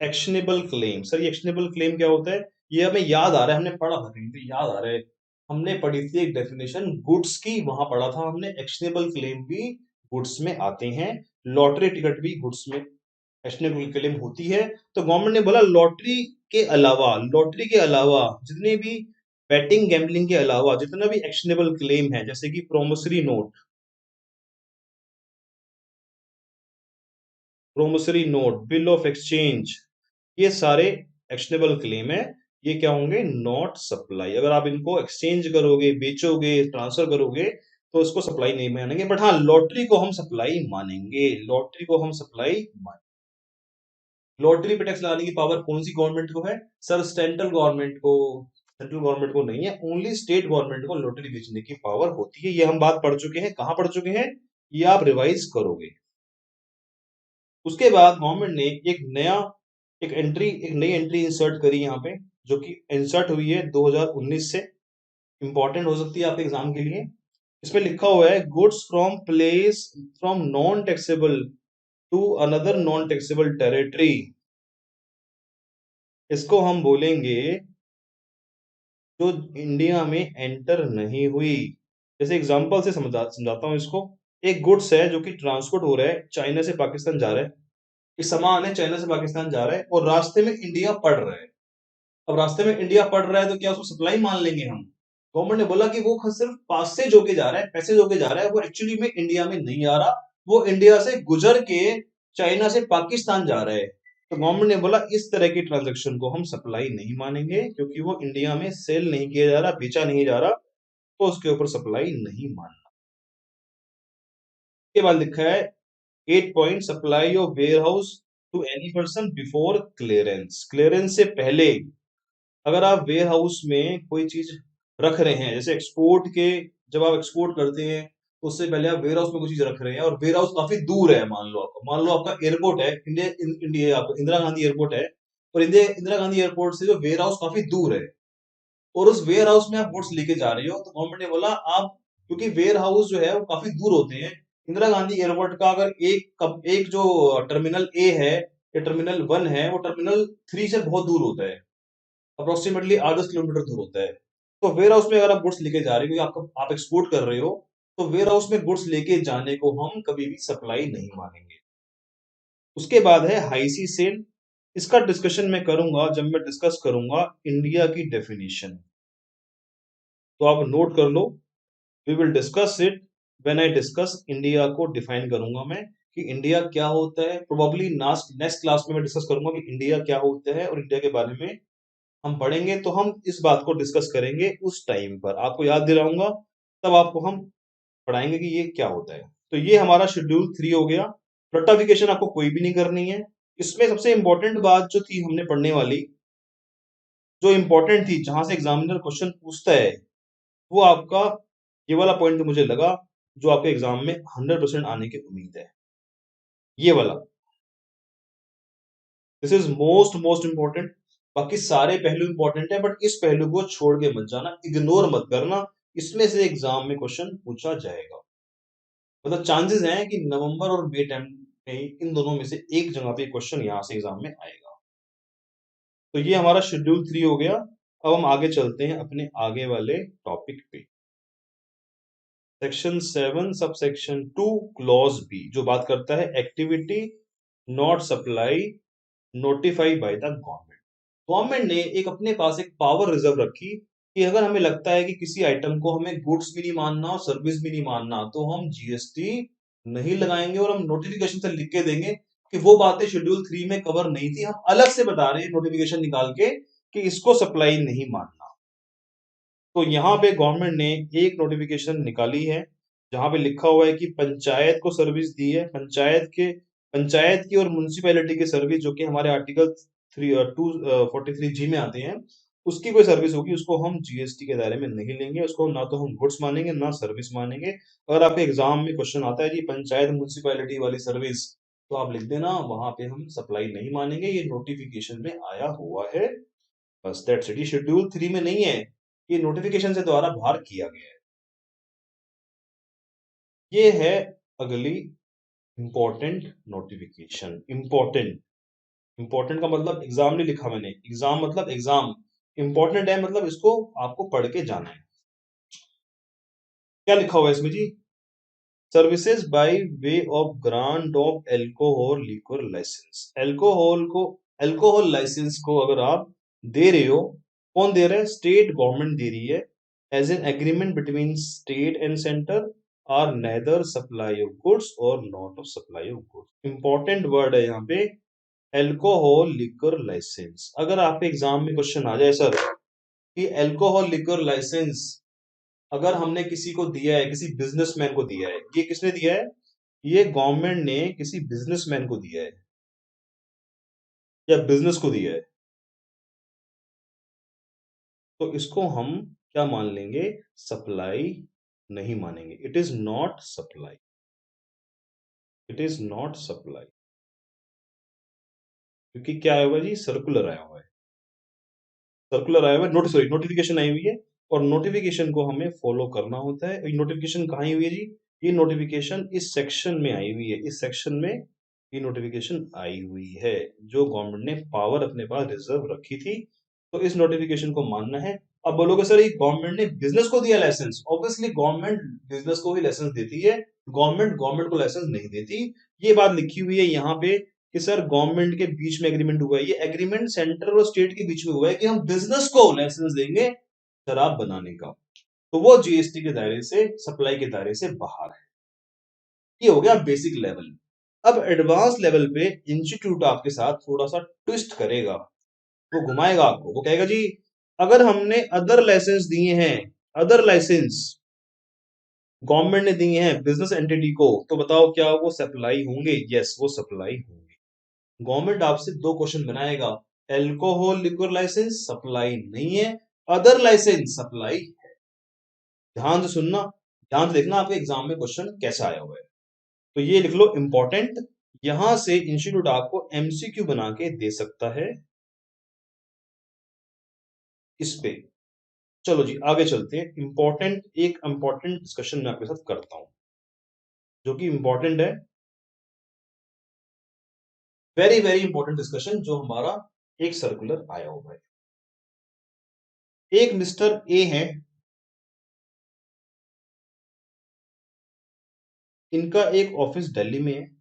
एक्शनेबल क्लेम। सर ये एक्शनेबल क्लेम क्या होता है? ये हमें याद आ रहा है, हमने पढ़ा था कहीं पे, याद आ रहा है, हमने पढ़ी थी एक डेफिनेशन गुड्स की, वहां पढ़ा था हमने एक्शनेबल क्लेम भी गुड्स में आते हैं। लॉटरी टिकट भी गुड्स में एक्शनेबल क्लेम होती है। तो गवर्नमेंट ने बोला लॉटरी के अलावा जितने भी बैटिंग गैम्बलिंग के अलावा जितना भी एक्शनेबल क्लेम है, जैसे कि promissory note, bill of exchange, ये सारे एक्शनेबल क्लेम है। ये क्या होंगे? Not supply. अगर आप इनको एक्सचेंज करोगे, बेचोगे, ट्रांसफर करोगे, तो इसको सप्लाई नहीं मानेंगे। बट हाँ, लॉटरी को हम सप्लाई मानेंगे, लॉटरी को हम सप्लाई मानेंगे। लॉटरी पे टैक्स लगाने की पावर कौन सी गवर्नमेंट को है? सर सेंट्रल गवर्नमेंट को। सेंट्रल गवर्नमेंट को नहीं है, ओनली स्टेट गवर्नमेंट को लॉटरी बेचने की पावर होती है। ये हम बात पढ़ चुके हैं, कहां पढ़ चुके हैं, ये आप रिवाइज करोगे। उसके बाद गवर्नमेंट ने एक नई एंट्री इंसर्ट करी यहाँ पे, जो कि इंसर्ट हुई है 2019 से, इंपॉर्टेंट हो सकती है आपके एग्जाम के लिए। इसमें लिखा हुआ है goods from non taxable to another non taxable territory. इसको हम बोलेंगे जो इंडिया में एंटर नहीं हुई। जैसे एग्जांपल से समझाता हूं इसको। एक गुड्स है जो कि ट्रांसपोर्ट हो रहा है, चाइना से पाकिस्तान जा रहा है, एक सामान है चाइना से पाकिस्तान जा रहा है और रास्ते में इंडिया पड़ रहा है। अब रास्ते में इंडिया पड़ रहा है तो क्या उसको सप्लाई मान लेंगे हम? गवर्नमेंट ने बोला कि वो सिर्फ पासेज होके जा रहा है, पैसेज होके जा रहा है, वो एक्चुअली में इंडिया में नहीं आ रहा, वो इंडिया से गुजर के चाइना से पाकिस्तान जा रहा है। तो गवर्नमेंट ने बोला इस तरह की ट्रांजेक्शन को हम सप्लाई नहीं मानेंगे, क्योंकि वो इंडिया में सेल नहीं किया जा रहा, बेचा नहीं जा रहा, तो उसके ऊपर सप्लाई नहीं मानना। के बाद लिखा है 8 point, supply of warehouse to any person before clearance. Clearance से पहले अगर आप वेयर हाउस में कोई चीज रख रहे हैं, जैसे एक्सपोर्ट के, जब आप एक्सपोर्ट करते हैं तो उससे पहले आप वेयर हाउस में कोई चीज रख रहे हैं और वेयर हाउस काफी दूर है, मान लो आपका एयरपोर्ट है, इंडिया आपका इंदिरा गांधी एयरपोर्ट है, और इंदिरा गांधी एयरपोर्ट से जो वेयर हाउस काफी दूर है और उस वेयर हाउस में आप गुड्स लेके जा रहे हो, तो गवर्नमेंट ने बोला आप, क्योंकि वेयर हाउस जो है वो काफी दूर होते हैं, इंदिरा गांधी एयरपोर्ट का अगर एक जो टर्मिनल ए है या टर्मिनल 1 है, वो टर्मिनल 3 से बहुत दूर होता है, अप्रोक्सीमेटली 8-10 किलोमीटर दूर होता है। तो वेयर हाउस में अगर आप गुड्स लेके जा रहे हो, क्योंकि आप एक्सपोर्ट कर रहे हो, तो वेयर हाउस में गुड्स लेके जाने को हम कभी भी सप्लाई नहीं मानेंगे। उसके बाद है हाई सी सेल। इसका डिस्कशन मैं करूंगा जब मैं डिस्कस करूंगा इंडिया की डेफिनेशन, तो आप नोट कर लो। We will discuss it when I discuss India को डिफाइन करूंगा मैं कि इंडिया क्या होता है। प्रोबेबली नेक्स्ट क्लास में मैं डिस्कस करूंगा कि इंडिया क्या होता है, और इंडिया के बारे में हम पढ़ेंगे तो हम इस बात को डिस्कस करेंगे उस टाइम पर, आपको याद दिलाऊंगा, तब आपको हम पढ़ाएंगे कि ये क्या होता है। तो ये हमारा शेड्यूल 3 हो गया। रट्टाफिकेशन आपको कोई भी नहीं करनी है। इसमें सबसे इंपॉर्टेंट बात जो थी हमने पढ़ने वाली, जो इंपॉर्टेंट थी, जहां से एग्जामिनर क्वेश्चन पूछता है, वो आपका ये वाला पॉइंट मुझे लगा जो आपके एग्जाम में 100% आने की उम्मीद है, ये वाला। This is most important. बाकी सारे पहलू इंपॉर्टेंट है, बट इस पहलू को छोड़ के मत जाना, इग्नोर मत करना, इसमें से एग्जाम में क्वेश्चन पूछा जाएगा। मतलब चांसेस हैं कि नवंबर और मई टाइम में इन दोनों में से एक जगह पे क्वेश्चन यहां से एग्जाम में आएगा। तो ये हमारा शेड्यूल 3 हो गया। अब हम आगे चलते हैं अपने आगे वाले टॉपिक पे। Section 7 sub section 2 clause B, जो बात करता है activity not supply notify by the government. Government ने एक अपने पास एक पावर रिजर्व रखी कि अगर हमें लगता है कि किसी आइटम को हमें गुड्स भी नहीं मानना और सर्विस भी नहीं मानना, तो हम जीएसटी नहीं लगाएंगे और हम नोटिफिकेशन से लिख के देंगे कि वो बातें शेड्यूल 3 में कवर नहीं थी, हम अलग से बता रहे हैं नोटिफिकेशन निकाल के कि इसको सप्लाई नहीं मानना। तो यहाँ पे गवर्नमेंट ने एक नोटिफिकेशन निकाली है जहां पे लिखा हुआ है कि पंचायत को सर्विस दी है, पंचायत की और म्युनिसिपैलिटी की सर्विस, जो कि हमारे आर्टिकल 243 जी में आते हैं, उसकी कोई सर्विस होगी उसको हम जीएसटी के दायरे में नहीं लेंगे, उसको ना तो हम गुड्स मानेंगे ना सर्विस मानेंगे। अगर आपके एग्जाम में क्वेश्चन आता है जी पंचायत म्युनिसिपैलिटी वाली सर्विस, तो आप लिख देना वहां पे हम सप्लाई नहीं मानेंगे, ये नोटिफिकेशन में आया हुआ है। बस दैट्स इट। ये शेड्यूल 3 में नहीं है, ये नोटिफिकेशन से द्वारा बाहर किया गया है। ये है अगली इंपॉर्टेंट नोटिफिकेशन। इंपॉर्टेंट, इंपॉर्टेंट का मतलब एग्जाम नहीं लिखा मैंने, एग्जाम मतलब एग्जाम, इंपॉर्टेंट है मतलब इसको आपको पढ़ के जाना है। क्या लिखा हुआ है इसमें जी? Services by way of grant of alcohol liquor licence. Alcohol licence को अगर आप दे रहे हो, कौन दे रहा है? स्टेट गवर्नमेंट दे रही है, as an agreement between state and centre, are neither supply of goods or not of supply of goods. Important word है यहाँ पे एल्कोहल लिक्वर लाइसेंस। अगर आपके एग्जाम में क्वेश्चन आ जाए सर कि एल्कोहल लिक्वर लाइसेंस अगर हमने किसी को दिया है, किसी बिजनेसमैन को दिया है, ये किसने दिया है? ये गवर्नमेंट ने किसी बिजनेसमैन को दिया है या बिजनेस को दिया है, तो इसको हम क्या मान लेंगे? सप्लाई नहीं मानेंगे। It is not supply, it is not supply. क्योंकि क्या आया हुआ है जी? सर्कुलर आया हुआ है, सर्कुलर आया हुआ है, नोटिफिकेशन आई हुई है, और नोटिफिकेशन को हमें फॉलो करना होता है। नोटिफिकेशन कहाँ आई हुई है जी? ये नोटिफिकेशन इस सेक्शन में आई हुई है, इस सेक्शन में ये नोटिफिकेशन आई हुई है, जो गवर्नमेंट ने पावर अपने पास रिजर्व रखी थी, तो इस नोटिफिकेशन को मानना है। अब बोलोगे सर ये गवर्नमेंट ने बिजनेस को दिया लाइसेंस, ऑब्वियसली गवर्नमेंट बिजनेस को ही लाइसेंस देती है, गवर्नमेंट गवर्नमेंट को लाइसेंस नहीं देती। ये बात लिखी हुई है यहाँ पे कि सर गवर्नमेंट के बीच में एग्रीमेंट हुआ है, ये एग्रीमेंट सेंटर और स्टेट के बीच में हुआ है कि हम बिजनेस को लाइसेंस देंगे शराब बनाने का, तो वो जीएसटी के दायरे से, सप्लाई के दायरे से बाहर है। ये हो गया बेसिक लेवल। अब एडवांस लेवल पे इंस्टीट्यूट आपके साथ थोड़ा सा ट्विस्ट करेगा, वो घुमाएगा आपको, वो कहेगा जी अगर हमने अदर लाइसेंस दिए हैं, अदर लाइसेंस गवर्नमेंट ने दिए हैं बिजनेस एंटिटी को, तो बताओ क्या वो सप्लाई होंगे? यस, वो सप्लाई होंगे। गवर्नमेंट आपसे दो क्वेश्चन बनाएगा, एल्कोहल लिक्विड लाइसेंस सप्लाई नहीं है, अदर लाइसेंस सप्लाई। ध्यान से सुनना, ध्यान से देखना आपके एग्जाम में क्वेश्चन कैसा आया हुआ है। तो ये लिख लो इंपॉर्टेंट, यहां से इंस्टीट्यूट आपको एमसीक्यू बना के दे सकता है इस पे। चलो जी आगे चलते हैं। एक इंपॉर्टेंट डिस्कशन मैं आपके साथ करता हूं, जो कि इंपॉर्टेंट है, वेरी वेरी इंपॉर्टेंट डिस्कशन, जो हमारा एक सर्कुलर आया हुआ है। एक मिस्टर ए है, इनका एक ऑफिस दिल्ली में है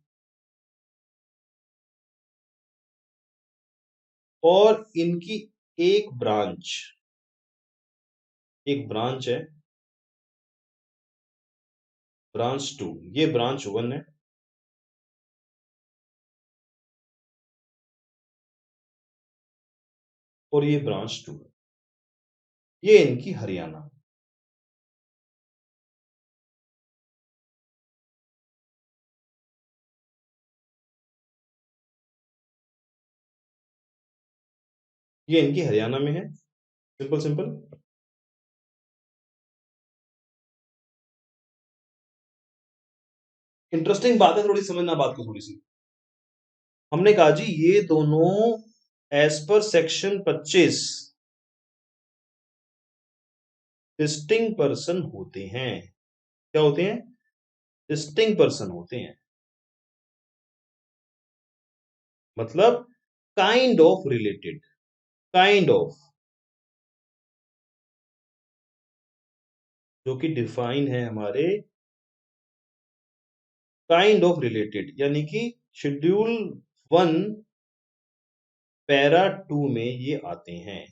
और इनकी एक ब्रांच है, ब्रांच 2, ये ब्रांच 1 है, और ये ब्रांच 2 है, ये इनकी हरियाणा। ये इनकी हरियाणा में है, सिंपल सिंपल। इंटरेस्टिंग बात है, थोड़ी समझना बात को थोड़ी सी। हमने कहा जी ये दोनों as per section 25 distinct person होते हैं। क्या होते हैं? डिस्टिंग पर्सन होते हैं, मतलब kind of related, kind of, जो कि डिफाइन है हमारे काइंड ऑफ रिलेटेड, यानी कि शेड्यूल 1 पैरा 2 में ये आते हैं।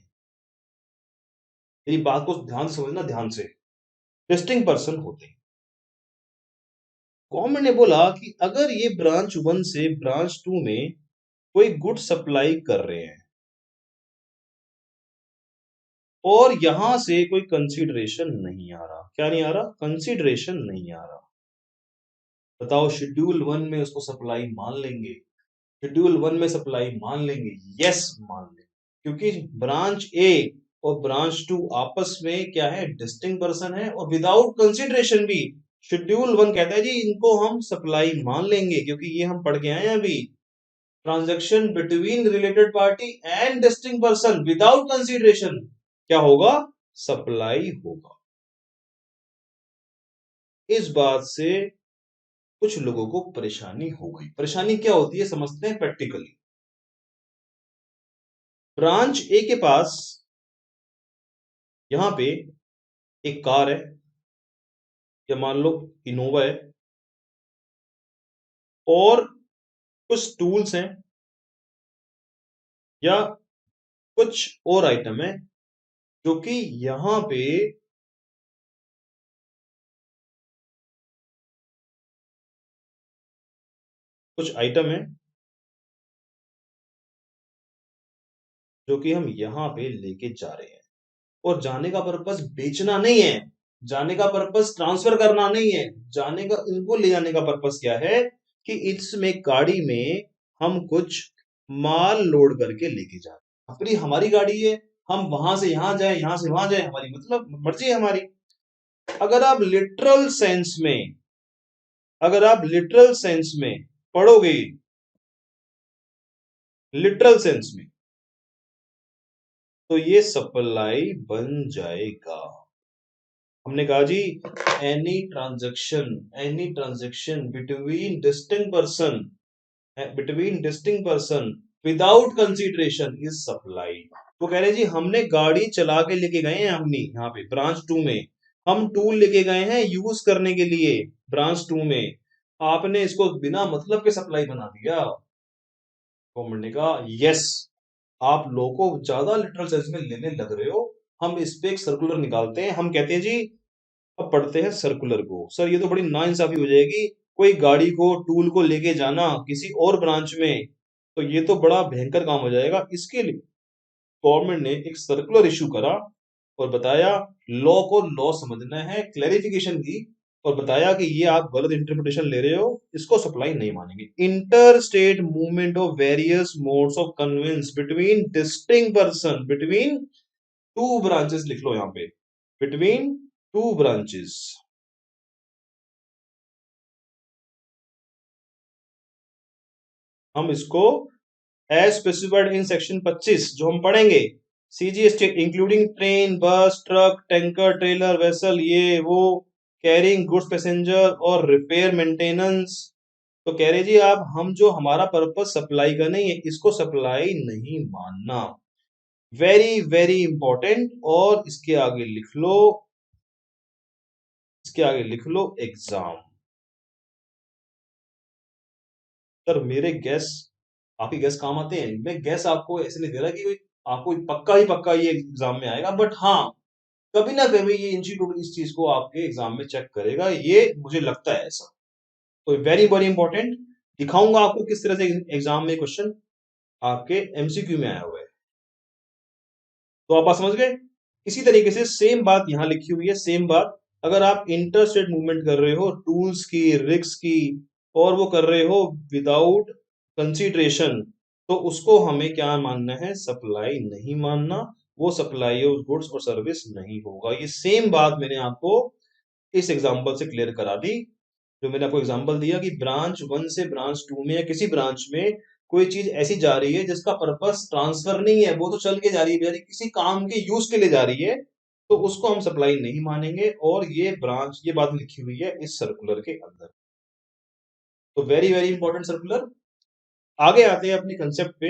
मेरी बात को ध्यान से समझना, ध्यान से। डिस्टिंग पर्सन होते हैं। गवर्नमेंट ने बोला कि अगर ये ब्रांच 1 से ब्रांच 2 में कोई गुड सप्लाई कर रहे हैं और यहां से कोई कंसीडरेशन नहीं आ रहा, क्या नहीं आ रहा? कंसीडरेशन नहीं आ रहा, बताओ शेड्यूल 1 में उसको सप्लाई मान लेंगे? शेड्यूल 1 में सप्लाई मान लेंगे? यस मान लेंगे, क्योंकि ब्रांच ए और ब्रांच 2 आपस में क्या है? डिस्टिंक्ट पर्सन है, और विदाउट कंसीडरेशन भी शेड्यूल 1 कहता है जी इनको हम सप्लाई मान लेंगे, क्योंकि ये हम पढ़ के आए हैं अभी, transaction between related party and distinct person without consideration क्या होगा? सप्लाई होगा। इस बात से कुछ लोगों को परेशानी हो गई। परेशानी क्या होती है समझते हैं प्रैक्टिकली। ब्रांच ए के पास यहां पे एक कार है, या मान लो इनोवा है, और कुछ टूल्स हैं, या कुछ और आइटम है, जो कि यहां पे कुछ आइटम है जो कि हम यहां पे लेके जा रहे हैं, और जाने का पर्पस बेचना नहीं है, जाने का पर्पस ट्रांसफर करना नहीं है, जाने का, इनको ले जाने का पर्पस क्या है कि इसमें गाड़ी में हम कुछ माल लोड करके लेके जा रहे हैं। अपनी हमारी गाड़ी है, हम वहां से यहां जाए, यहां से वहां जाए, हमारी मतलब मर्जी है हमारी। अगर आप लिटरल सेंस में, अगर आप लिटरल सेंस में पढ़ोगे, लिटरल सेंस में, तो ये सप्लाई बन जाएगा। हमने कहा जी any transaction between distinct person without consideration is supply. वो कह रहे जी हमने गाड़ी चला के लेके गए हैं, हमने यहाँ पे ब्रांच 2 में हम टूल लेके गए हैं यूज करने के लिए ब्रांच 2 में, आपने इसको बिना मतलब के सप्लाई बना दिया। गवर्नमेंट ने कहा यस, आप लोगों को ज्यादा लिटरल सेंस में लेने लग रहे हो, हम इस पे एक सर्कुलर निकालते हैं। हम कहते हैं जी अब पढ़ते हैं सर्कुलर को। सर ये तो बड़ी नाइंसाफी हो जाएगी, कोई गाड़ी को टूल को लेके जाना किसी और ब्रांच में, तो ये तो बड़ा भयंकर काम हो जाएगा। इसके लिए गवर्नमेंट ने एक सर्कुलर इशू करा और बताया लॉ को लॉ समझना है, क्लैरिफिकेशन दी और बताया कि ये आप गलत इंटरप्रिटेशन ले रहे हो, इसको सप्लाई नहीं मानेंगे। Inter state movement of various modes of conveyance between distinct person between two branches, लिख लो यहां पे, बिटवीन टू ब्रांचेस। हम इसको एज स्पेसिफाइड इन सेक्शन 25 जो हम पढ़ेंगे, सीजीएसटी इंक्लूडिंग ट्रेन, बस, ट्रक, टैंकर, ट्रेलर, वेसल, ये वो, कैरिंग गुड्स, पैसेंजर और रिपेयर मेंटेनेंस। तो कह रहे जी आप हम जो हमारा पर्पस सप्लाई का नहीं है, इसको सप्लाई नहीं मानना। Very very important. और इसके आगे लिख लो, इसके आगे लिख लो एग्जाम। सर मेरे गैस आपकी गैस काम आते हैं, मैं गैस आपको ऐसे नहीं दे रहा कि आपको पक्का ही पक्का ये एग्जाम में आएगा, बट हाँ कभी ना कभी ये इंस्टीट्यूट इस चीज को आपके एग्जाम में चेक करेगा, ये मुझे लगता है ऐसा। तो वेरी वेरी इंपॉर्टेंट, दिखाऊंगा आपको किस तरह से एग्जाम में क्वेश्चन आपके एमसीक्यू में आया हुआ है। तो आप बात समझ गए। इसी तरीके से सेम बात यहां लिखी हुई है, सेम बात अगर आप इंटर स्टेट मूवमेंट कर रहे हो टूल्स की, रिग्स की, और वो कर रहे हो विदाउट कंसीडरेशन, तो उसको हमें क्या मानना है, सप्लाई नहीं मानना। वो सप्लाई ऑफ गुड्स और सर्विस नहीं होगा। ये सेम बात मैंने आपको इस एग्जांपल से क्लियर करा दी, जो मैंने आपको एग्जांपल दिया कि ब्रांच 1 से ब्रांच 2 में या किसी ब्रांच में कोई चीज ऐसी जा रही है जिसका पर्पस ट्रांसफर नहीं है, वो तो चल के जा रही है बेचारी, किसी काम के यूज के लिए जा रही है, तो उसको हम सप्लाई नहीं मानेंगे। और ये ब्रांच, ये बात लिखी हुई है इस सर्कुलर के अंदर। तो वेरी वेरी इंपॉर्टेंट सर्कुलर। आगे आते हैं अपने कंसेप्ट पे।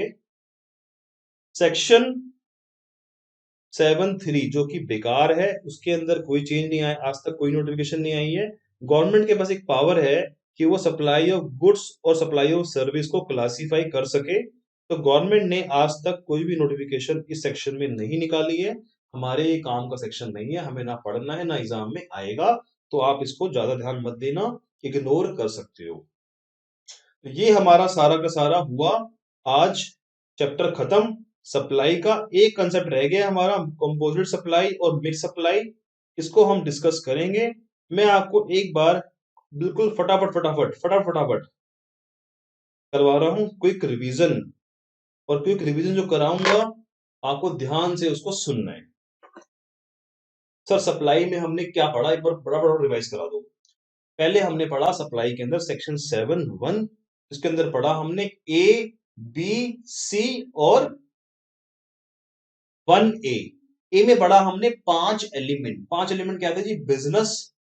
सेक्शन 7(3) जो कि बेकार है, उसके अंदर कोई चेंज नहीं आया, आज तक कोई नोटिफिकेशन नहीं आई है। गवर्नमेंट के पास एक पावर है कि वो सप्लाई ऑफ गुड्स और सप्लाई ऑफ सर्विस को क्लासिफाई कर सके। तो गवर्नमेंट ने आज तक कोई भी नोटिफिकेशन इस सेक्शन में नहीं निकाली है। हमारे ये काम का सेक्शन नहीं है, हमें ना पढ़ना है ना एग्जाम में आएगा, तो आप इसको ज्यादा ध्यान मत देना, इग्नोर कर सकते हो। तो ये हमारा सारा का सारा हुआ आज, चैप्टर खत्म। सप्लाई का एक कंसेप्ट रह गया हमारा, composite supply or mixed supply, इसको हम डिस्कस करेंगे। मैं आपको एक बार बिल्कुल फटाफट फटाफट फटाफट फटाफट करवा रहा हूं क्विक रिवीजन, और क्विक रिवीजन जो कराऊंगा आपको ध्यान से उसको सुनना है। सर सप्लाई में हमने क्या पढ़ा, एक बार बड़ा बड़ा रिवाइज करा दो। पहले हमने पढ़ा सप्लाई के अंदर सेक्शन 7(1), इसके अंदर पढ़ा हमने ए, बी, सी और 1A। ए में पढ़ा हमने 5 एलिमेंट। 5 एलिमेंट क्या थे जी, बिजनेस,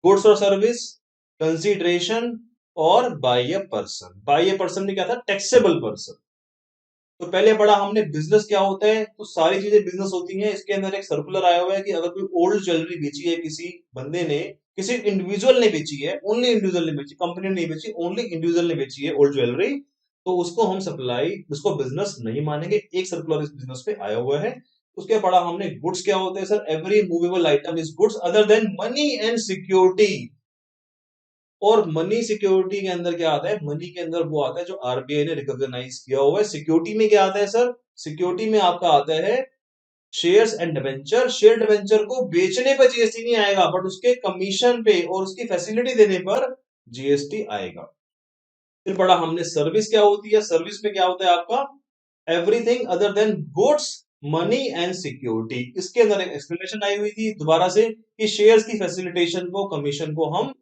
गुड्स और सर्विस, कंसीडरेशन और by a person. By a person में क्या था, टैक्सेबल पर्सन। तो पहले पढ़ा हमने बिजनेस क्या होता है, तो सारी चीजें बिजनेस होती हैं। इसके अंदर एक सर्कुलर आया हुआ है कि अगर कोई ओल्ड ज्वेलरी बेची है किसी बंदे ने, किसी इंडिविजुअल ने बेची है, ओनली इंडिविजुअल ने बेची, कंपनी ने नहीं बेची, ओनली इंडिविजुअल ने बेची है ओल्ड ज्वेलरी, तो उसको हम सप्लाई, उसको बिजनेस नहीं मानेंगे। एक सर्कुलर इस बिजनेस पे आया हुआ है। उसके पढ़ा हमने गुड्स क्या होते हैं sir, every movable item is goods other than money and security. और मनी सिक्योरिटी के अंदर क्या आता है, मनी के अंदर वो आता है जो आरबीआई ने रिकॉग्नाइज किया हुआ है। सिक्योरिटी में क्या आता है सर, सिक्योरिटी में आपका आता है shares and debenture. Share debenture को बेचने पर जीएसटी नहीं आएगा, बट उसके कमीशन पे और उसकी फैसिलिटी देने पर जीएसटी आएगा। फिर पढ़ा हमने सर्विस क्या होती है, सर्विस में क्या होता है आपका, everything other than goods, money and security. इसके अंदर एक एक्सप्लेनेशन आई हुई थी दोबारा से कि शेयर्स की फैसिलिटेशन को, कमीशन को हम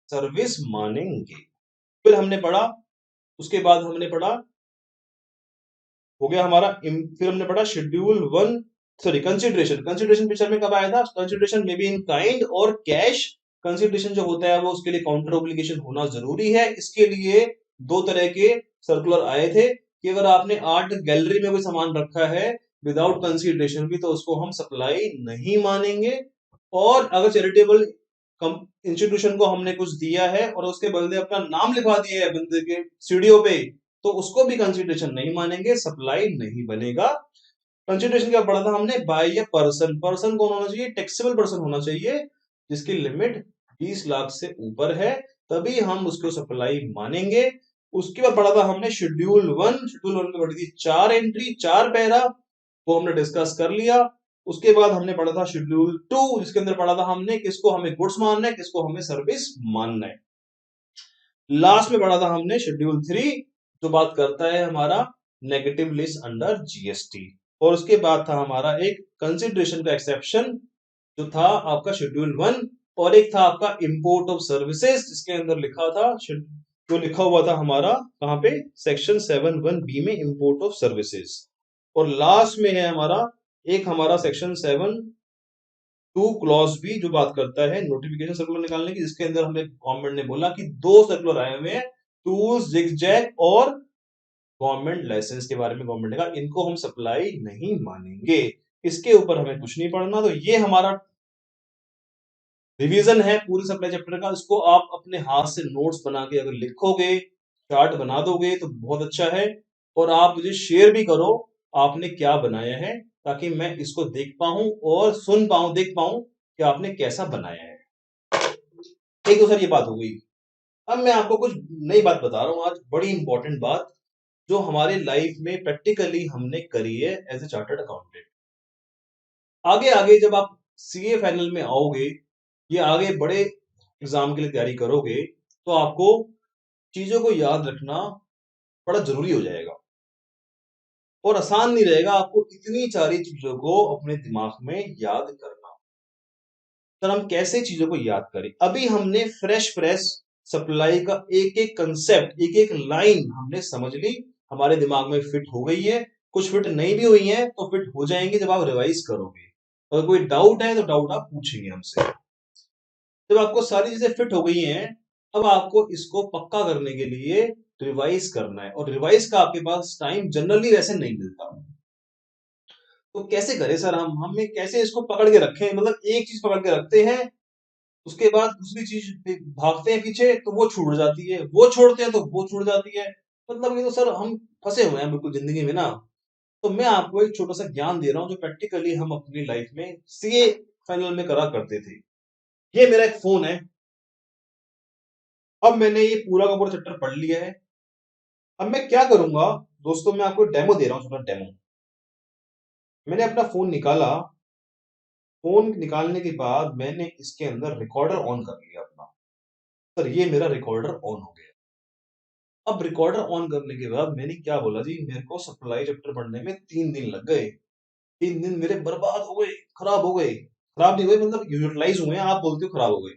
सर्विस मानेंगे। फिर हमने पढ़ा, उसके बाद हमने पढ़ा, हो गया हमारा फिर हमने पढ़ा schedule 1, sorry consideration. Consideration picture में कब आया था, consideration may be in kind और कैश। कंसिडरेशन जो होता है वो उसके लिए काउंटर ऑब्लिगेशन होना जरूरी है। इसके लिए दो तरह के सर्कुलर आए थे कि अगर आपने आर्ट गैलरी में कोई सामान रखा है विदाउट कंसिडरेशन भी, तो उसको हम सप्लाई नहीं मानेंगे। और अगर चैरिटेबल इंस्टीट्यूशन को हमने कुछ दिया है और उसके बदले अपना नाम लिखवा दिया है बंदे के सीडीओ पे, तो उसको भी कंसिडरेशन नहीं मानेंगे, सप्लाई नहीं बनेगा। कंसिडरेशन क्या पढ़ा था हमने, बाय ए पर्सन। पर्सन कौन होना चाहिए, टैक्सेबल पर्सन होना चाहिए जिसकी लिमिट 20 लाख से ऊपर है, तभी हम उसको सप्लाई मानेंगे। उसके बाद पढ़ा था हमने शेड्यूल 1। शेड्यूल 1 में पढ़ी थी 4 एंट्री 4 पैरा, वो हमने डिस्कस कर लिया। उसके बाद हमने पढ़ा था शेड्यूल 2, जिसके अंदर पढ़ा था हमने किसको हमें गुड्स मानना है, किसको हमें सर्विस मानना है। लास्ट में पढ़ा था हमने शेड्यूल 3, जो बात करता है हमारा नेगेटिव लिस्ट अंडर जीएसटी। और उसके बाद था हमारा एक कंसिडरेशन का एक्सेप्शन, जो था आपका शेड्यूल 1। और एक था आपका इंपोर्ट ऑफ सर्विसेज, जिसके अंदर लिखा था, जो लिखा हुआ था हमारा कहां पे, सेक्शन 7(1)(b) में इंपोर्ट ऑफ सर्विसेज। और लास्ट में है हमारा एक हमारा सेक्शन 7(2) क्लॉज बी, जो बात करता है नोटिफिकेशन सर्कुलर निकालने की, जिसके अंदर हमें गवर्नमेंट ने बोला कि 2 सर्कुलर आए हुए हैं, टूल्स जिगजैग और गवर्नमेंट लाइसेंस के बारे में। गवर्नमेंट ने कहा इनको हम सप्लाई नहीं मानेंगे, इसके ऊपर हमें कुछ नहीं पढ़ना। तो ये हमारा रिवीजन है पूरे सप्लाई चैप्टर का। इसको आप अपने हाथ से नोट्स बना के अगर लिखोगे, चार्ट बना दोगे तो बहुत अच्छा है। और आप मुझे शेयर भी करो आपने क्या बनाया है, ताकि मैं इसको देख पाऊं और सुन पाऊं, देख पाऊं कि आपने कैसा बनाया है। एक तो सर ये बात हो गई। अब मैं आपको कुछ नई बात बता रहा हूं आज, बड़ी इंपॉर्टेंट बात, जो हमारे लाइफ में प्रैक्टिकली हमने करी है एज ए चार्टर्ड अकाउंटेंट। आगे आगे जब आप सीए फाइनल में आओगे या आगे बड़े एग्जाम के लिए तैयारी करोगे, तो आपको चीजों को याद रखना बड़ा जरूरी हो जाएगा और आसान नहीं रहेगा आपको इतनी सारी चीजों को अपने दिमाग में याद करना। तो हम कैसे चीजों को याद करें, अभी हमने फ्रेश फ्रेश सप्लाई का एक एक कंसेप्ट, एक एक लाइन हमने समझ ली, हमारे दिमाग में फिट हो गई है। कुछ फिट नहीं भी हुई है तो फिट हो जाएंगे जब आप रिवाइज करोगे। अगर कोई डाउट है तो डाउट आप पूछेंगे हमसे। जब आपको सारी चीजें फिट हो गई हैं, अब आपको इसको पक्का करने के लिए रिवाइज करना है, और रिवाइज का आपके पास टाइम जनरली वैसे नहीं मिलता। तो कैसे करें सर, हमें कैसे इसको पकड़ के रखें, मतलब एक चीज पकड़ के रखते हैं, उसके बाद दूसरी चीज भागते हैं पीछे तो वो छूट जाती है, वो छोड़ते हैं तो वो छूट जाती है। मतलब ये तो सर हम फंसे हुए हैं बिल्कुल जिंदगी में ना। तो मैं आपको एक छोटा सा ज्ञान दे रहा हूँ जो प्रैक्टिकली हम अपनी लाइफ में सीए फाइनल में करा करते थे। ये मेरा एक फोन है। अब मैंने ये पूरा का पूरा चैप्टर पढ़ लिया है। अब मैं क्या करूंगा दोस्तों, मैं आपको डेमो दे रहा हूँ, छोटा डेमो। मैंने अपना फोन निकाला, फोन निकालने के बाद मैंने इसके अंदर रिकॉर्डर ऑन कर लिया अपना। सर ये मेरा रिकॉर्डर ऑन हो गया। अब रिकॉर्डर ऑन करने के बाद मैंने क्या बोला जी, मेरे को सप्लाई चैप्टर पढ़ने में 3 दिन लग गए। 3 दिन मेरे बर्बाद हो गए, खराब हो गए। खराब नहीं हुए, मतलब यूटिलाइज हुए हैं, आप बोलते हो खराब हो गए।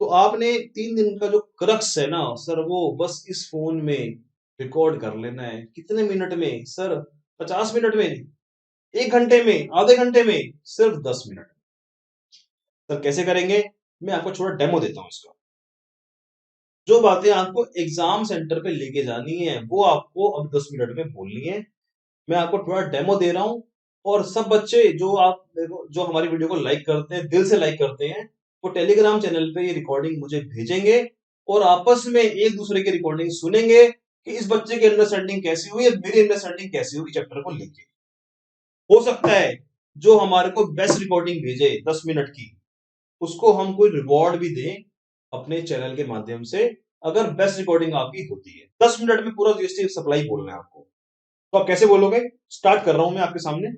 तो आपने 3 दिन का जो क्रक्स है ना सर, वो बस इस फोन में रिकॉर्ड कर लेना है। कितने मिनट में सर, 50 मिनट में, 1 घंटे में, आधे घंटे में, सिर्फ 10 मिनट। सर कैसे करेंगे, मैं आपको छोटा डेमो देता हूं इसका। जो बातें आपको एग्जाम सेंटर पे लेके जानी है वो आपको अब 10 मिनट में बोलनी है। मैं आपको थोड़ा डेमो दे रहा हूं। और सब बच्चे जो जो हमारी वीडियो को लाइक करते हैं, दिल से लाइक करते हैं, वो टेलीग्राम चैनल पे ये रिकॉर्डिंग मुझे भेजेंगे और आपस में एक दूसरे की रिकॉर्डिंग सुनेंगे कि इस बच्चे की अंडरस्टैंडिंग कैसी हुई है, मेरी अंडरस्टैंडिंग कैसी हुई चैप्टर को लेके। हो सकता है जो हमारे को बेस्ट रिकॉर्डिंग भेजे 10 मिनट की, उसको हम कोई रिवॉर्ड भी दें अपने चैनल के माध्यम से, अगर बेस्ट रिकॉर्डिंग आपकी होती है। 10 मिनट में पूरा जीएसटी सप्लाई बोलना है आपको। तो आप कैसे बोलोगे, स्टार्ट कर रहा हूं मैं आपके सामने।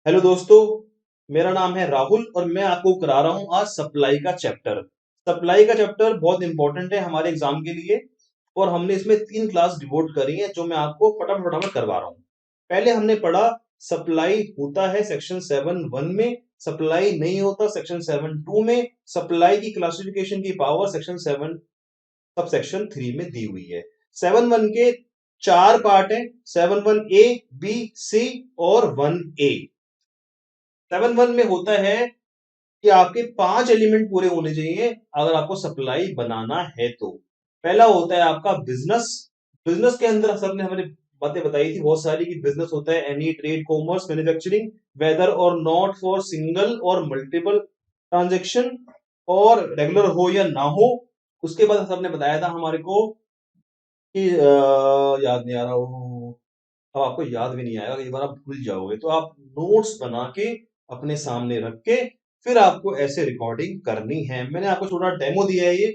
हेलो दोस्तों, मेरा नाम है राहुल और मैं आपको करा रहा हूं आज सप्लाई का चैप्टर। सप्लाई का चैप्टर बहुत इंपॉर्टेंट है हमारे एग्जाम के लिए, और हमने इसमें 3 क्लास डिवोट करी है, जो मैं आपको फटाफट फटाफट करवा रहा हूं। पहले हमने पढ़ा सप्लाई होता है सेक्शन 7(1) में, सप्लाई नहीं होता सेक्शन 7(2) में, सप्लाई की क्लासिफिकेशन की पावर सेक्शन 7 सब सेक्शन 3 में दी हुई है। 7(1) के 4 पार्ट है, 7(1)A, B, C और 1A। 7(1) में होता है कि आपके 5 एलिमेंट पूरे होने चाहिए अगर आपको सप्लाई बनाना है तो। पहला होता है आपका बिजनेस। बिजनेस के अंदर सर ने हमारे बातें बताई थी बहुत सारी कि बिजनेस होता है any trade commerce manufacturing whether or not for single or multiple transaction और रेगुलर हो या ना हो। उसके बाद सबने बताया था हमारे को कि याद नहीं आ रहा हो, अब आपको याद भी नहीं आएगा, कई बार आप भूल जाओगे, तो आप नोट्स बना के अपने सामने रख के फिर आपको ऐसे रिकॉर्डिंग करनी है। मैंने आपको छोटा डेमो दिया है, ये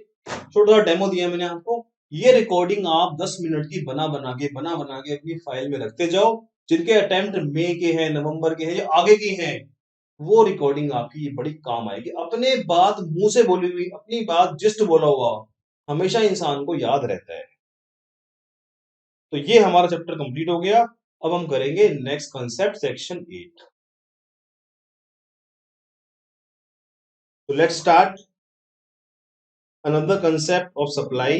छोटा डेमो दिया है मैंने आपको। ये रिकॉर्डिंग आप 10 मिनट की बना बना के अपनी फाइल में रखते जाओ। जिनके अटेम्प्ट मई के हैं, नवंबर के हैं या आगे की हैं, वो रिकॉर्डिंग आपकी बड़ी काम आएगी। अपने बात मुंह से बोली हुई, अपनी बात जिस्ट बोला हुआ हमेशा इंसान को याद रहता है। तो ये हमारा चैप्टर कंप्लीट हो गया। अब हम करेंगे नेक्स्ट कंसेप्ट सेक्शन 8। तो let's start another concept of supply,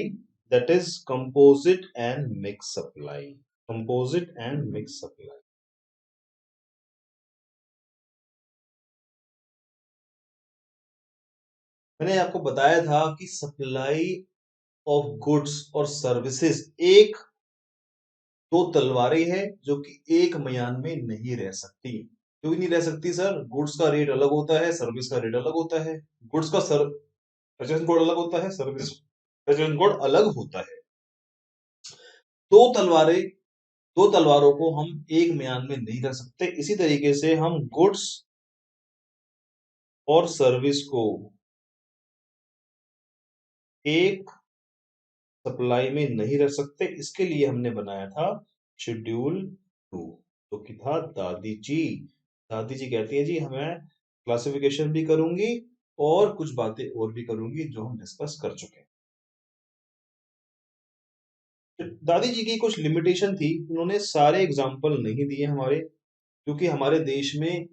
that is composite and mixed supply. Composite and mixed supply. मैंने आपको बताया था कि सप्लाई ऑफ गुड्स और सर्विसेज एक दो तलवारें हैं जो कि एक म्यान में नहीं रह सकती। क्यों नहीं रह सकती सर? गुड्स का रेट अलग होता है, सर्विस का रेट अलग होता है। गुड्स का परचेज कोड अलग होता है, सर्विस परचेज कोड अलग होता है। दो तलवारें दो तलवारों को हम एक म्यान में नहीं रख सकते। इसी तरीके से हम गुड्स और सर्विस को एक सप्लाई में नहीं रख सकते। इसके लिए हमने बनाया था शेड्यूल 2, जो कि था दादी जी। दादी जी कहती है जी हमें क्लासिफिकेशन भी करूंगी और कुछ बातें और भी करूंगी जो हम डिस्कस कर चुके हैं। दादी जी की कुछ लिमिटेशन थी, उन्होंने सारे एग्जाम्पल नहीं दिए हमारे, क्योंकि हमारे देश में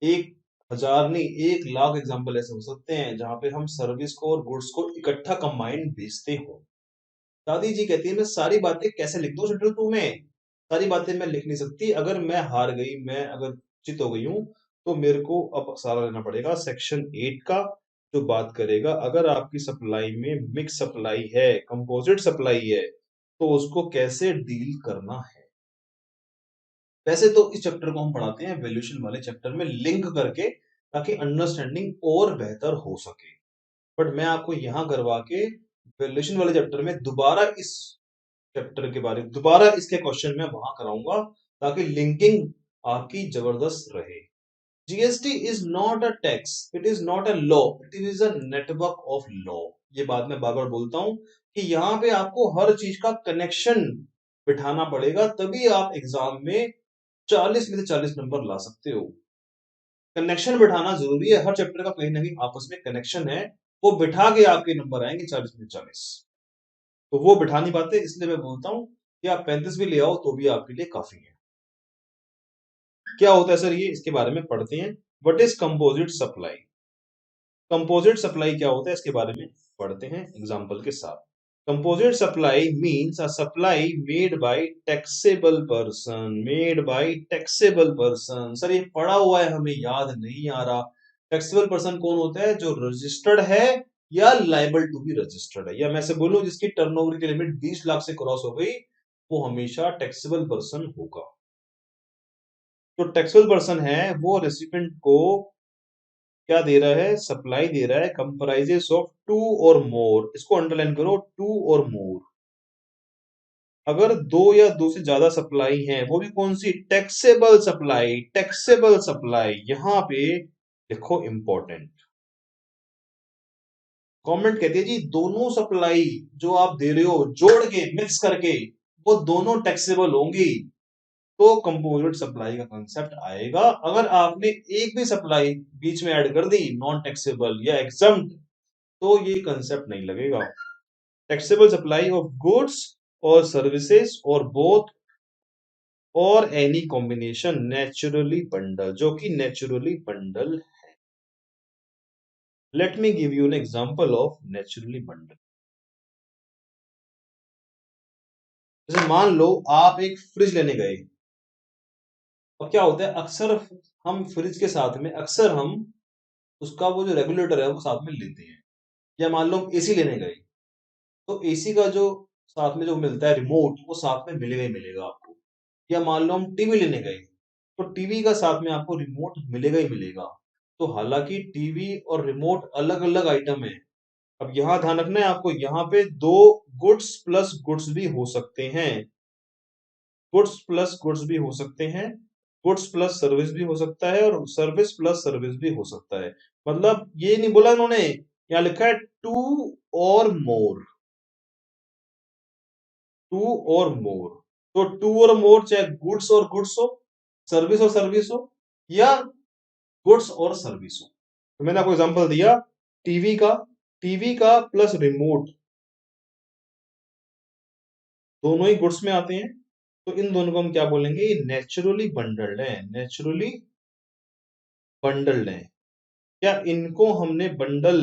1,000 नहीं 1,00,000 एग्जाम्पल ऐसे हो सकते हैं जहां पे हम सर्विस को और गुड्स को इकट्ठा कंबाइंड बेचते हो। दादी जी कहती है मैं सारी बातें कैसे लिख दूं शेड्यूल 2 में? सारी बातें मैं लिख नहीं सकती। अगर मैं हार गई, मैं अगर चित हो गई हूं, तो मेरे को अब सहारा लेना पड़ेगा सेक्शन 8 का, जो बात करेगा अगर आपकी सप्लाई में मिक्स सप्लाई है, कंपोजिट सप्लाई है, तो उसको कैसे डील करना है। वैसे तो इस चैप्टर को हम पढ़ाते हैं वैल्यूएशन वाले चैप्टर में लिंक करके, ताकि अंडरस्टैंडिंग और बेहतर हो सके। बट मैं आपको यहां करवा के वैल्यूएशन वाले चैप्टर में दोबारा इस चैप्टर के बारे में दोबारा इसके क्वेश्चन में वहां कराऊंगा, ताकि लिंकिंग आपकी जबरदस्त रहे। GST is not a tax, it is not a law, it is a network of law. ये बात मैं बार बार बोलता हूं कि यहाँ पे आपको हर चीज का कनेक्शन बिठाना पड़ेगा, तभी आप एग्जाम में 40 में से 40 नंबर ला सकते हो। कनेक्शन बिठाना जरूरी है, हर चैप्टर का कहीं ना कहीं आपस में कनेक्शन है, वो बिठा के आपके नंबर आएंगे 40 में 40। तो वो बिठा नहीं पाते, इसलिए मैं बोलता हूं कि आप 35 भी ले आओ तो भी आपके लिए काफी है। क्या होता है सर ये, इसके बारे में पढ़ते हैं। What is composite supply? Composite supply क्या होता है इसके बारे में पढ़ते हैं एग्जांपल के साथ। Composite supply means a supply made by taxable person, made by taxable person. Sir ये पढ़ा हुआ है, हमें याद नहीं आ रहा। टैक्सेबल पर्सन कौन होता है? जो रजिस्टर्ड है या लाइबल टू बी रजिस्टर्ड है, या मैं से बोलूं जिसकी टर्नओवर की लिमिट 20 लाख से क्रॉस हो गई, वो हमेशा टैक्सेबल पर्सन होगा। तो टैक्सेबल पर्सन है वो रेसिपिएंट को क्या दे रहा है? सप्लाई दे रहा है कंप्राइजेस ऑफ टू और मोर। इसको अंडरलाइन करो, टू और मोर। अगर दो या दो से ज्यादा सप्लाई है, वो भी कौन सी? Taxable supply, taxable supply. यहां पे देखो इंपॉर्टेंट गवर्नमेंट कहती है जी दोनों सप्लाई जो आप दे रहे हो जोड़ के मिक्स करके, वो दोनों टैक्सेबल होंगी, तो कंपोजिट सप्लाई का कंसेप्ट आएगा। अगर आपने एक भी सप्लाई बीच में ऐड कर दी नॉन टैक्सेबल या एग्जम्प्ट, तो ये कंसेप्ट नहीं लगेगा। टैक्सेबल सप्लाई ऑफ गुड्स और सर्विसेज और बोथ और एनी कॉम्बिनेशन नेचुरली बंडल, जो कि naturally bundle. Let me give you an example of naturally bundle. जैसे मान लो आप एक फ्रिज लेने गए। अब क्या होता है, अक्सर हम फ्रिज के साथ में अक्सर हम उसका वो जो रेगुलेटर है वो साथ में लेते हैं। या मान लो हम एसी लेने गए, तो एसी का जो साथ में जो मिलता है रिमोट, वो साथ में मिलेगा ही मिलेगा आपको। या मान लो हम टीवी लेने गए, तो टीवी का साथ में आपको रिमोट मिलेगा ही मिलेगा। तो हालांकि टीवी और रिमोट अलग अलग आइटम है। अब यहां ध्यान रखना है आपको, यहाँ पे दो गुड्स प्लस गुड्स भी हो सकते हैं, गुड्स प्लस गुड्स भी हो सकते हैं, गुड्स प्लस सर्विस भी हो सकता है, और सर्विस प्लस सर्विस भी हो सकता है। मतलब ये नहीं बोला इन्होंने, यहाँ लिखा है to or more, to or मोर। तो टू और मोर चाहे गुड्स और गुड्स हो, सर्विस और सर्विस हो, या गुड्स और सर्विस हो। तो मैंने आपको एग्जांपल दिया टीवी का, टीवी का प्लस रिमोट दोनों ही गुड्स में आते हैं, तो इन दोनों को हम क्या बोलेंगे, ये नेचुरली बंडल्ड है, नेचुरली बंडल्ड है। क्या इनको हमने बंडल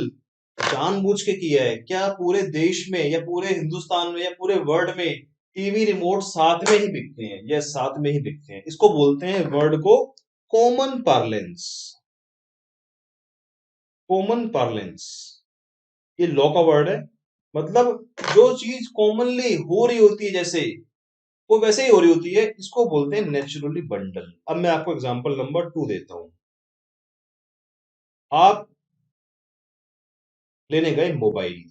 जानबूझ के किया है? क्या पूरे देश में या पूरे हिंदुस्तान में या पूरे वर्ल्ड में टीवी रिमोट साथ में ही बिकते हैं? यस, साथ में ही बिकते हैं। इसको बोलते हैं वर्ड को कॉमन पार्लेंस, कॉमन पार्लेंस, ये लॉ का वर्ड है। मतलब जो चीज कॉमनली हो रही होती है जैसे वो वैसे ही हो रही होती है, इसको बोलते हैं नेचुरली बंडल। अब मैं आपको एग्जांपल नंबर 2 देता हूं। आप लेने गए मोबाइल,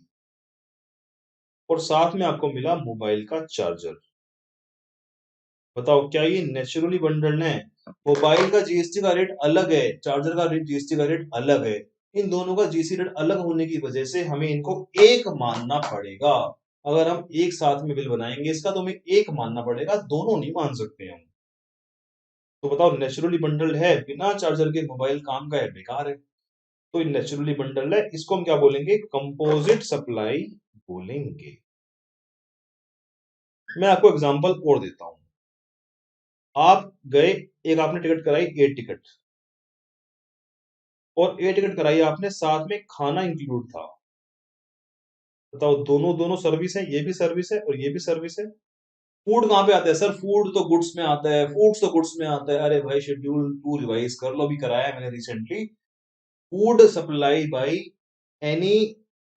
और साथ में आपको मिला मोबाइल का चार्जर। बताओ क्या ये नेचुरली बंडल्ड है? मोबाइल का जीएसटी का रेट अलग है, चार्जर का रेट जीएसटी का रेट अलग है। इन दोनों का जीएसटी रेट अलग होने की वजह से हमें इनको एक मानना पड़ेगा। अगर हम एक साथ में बिल बनाएंगे इसका, तो हमें एक मानना पड़ेगा, दोनों नहीं मान सकते हम। तो बताओ नेचुरली बंडल्ड है, बिना चार्जर के मोबाइल काम का है, बेकार है। तो नेचुरली बंडल्ड है, इसको हम क्या बोलेंगे, कंपोजिट सप्लाई बोलेंगे। मैं आपको एग्जांपल और देता हूं। आप गए, एक आपने टिकट कराई एयर टिकट, और एयर टिकट कराई आपने, साथ में खाना इंक्लूड था। बताओ दोनों दोनों सर्विस है, ये भी सर्विस है और ये भी सर्विस है। फूड कहाँ पे आता है सर? फूड तो गुड्स में आता है, फूड्स तो गुड्स में आता है। अरे भाई शेड्यूल 2 रिवाइज कर लो, अभी कराया है मैंने recently. Food supply by any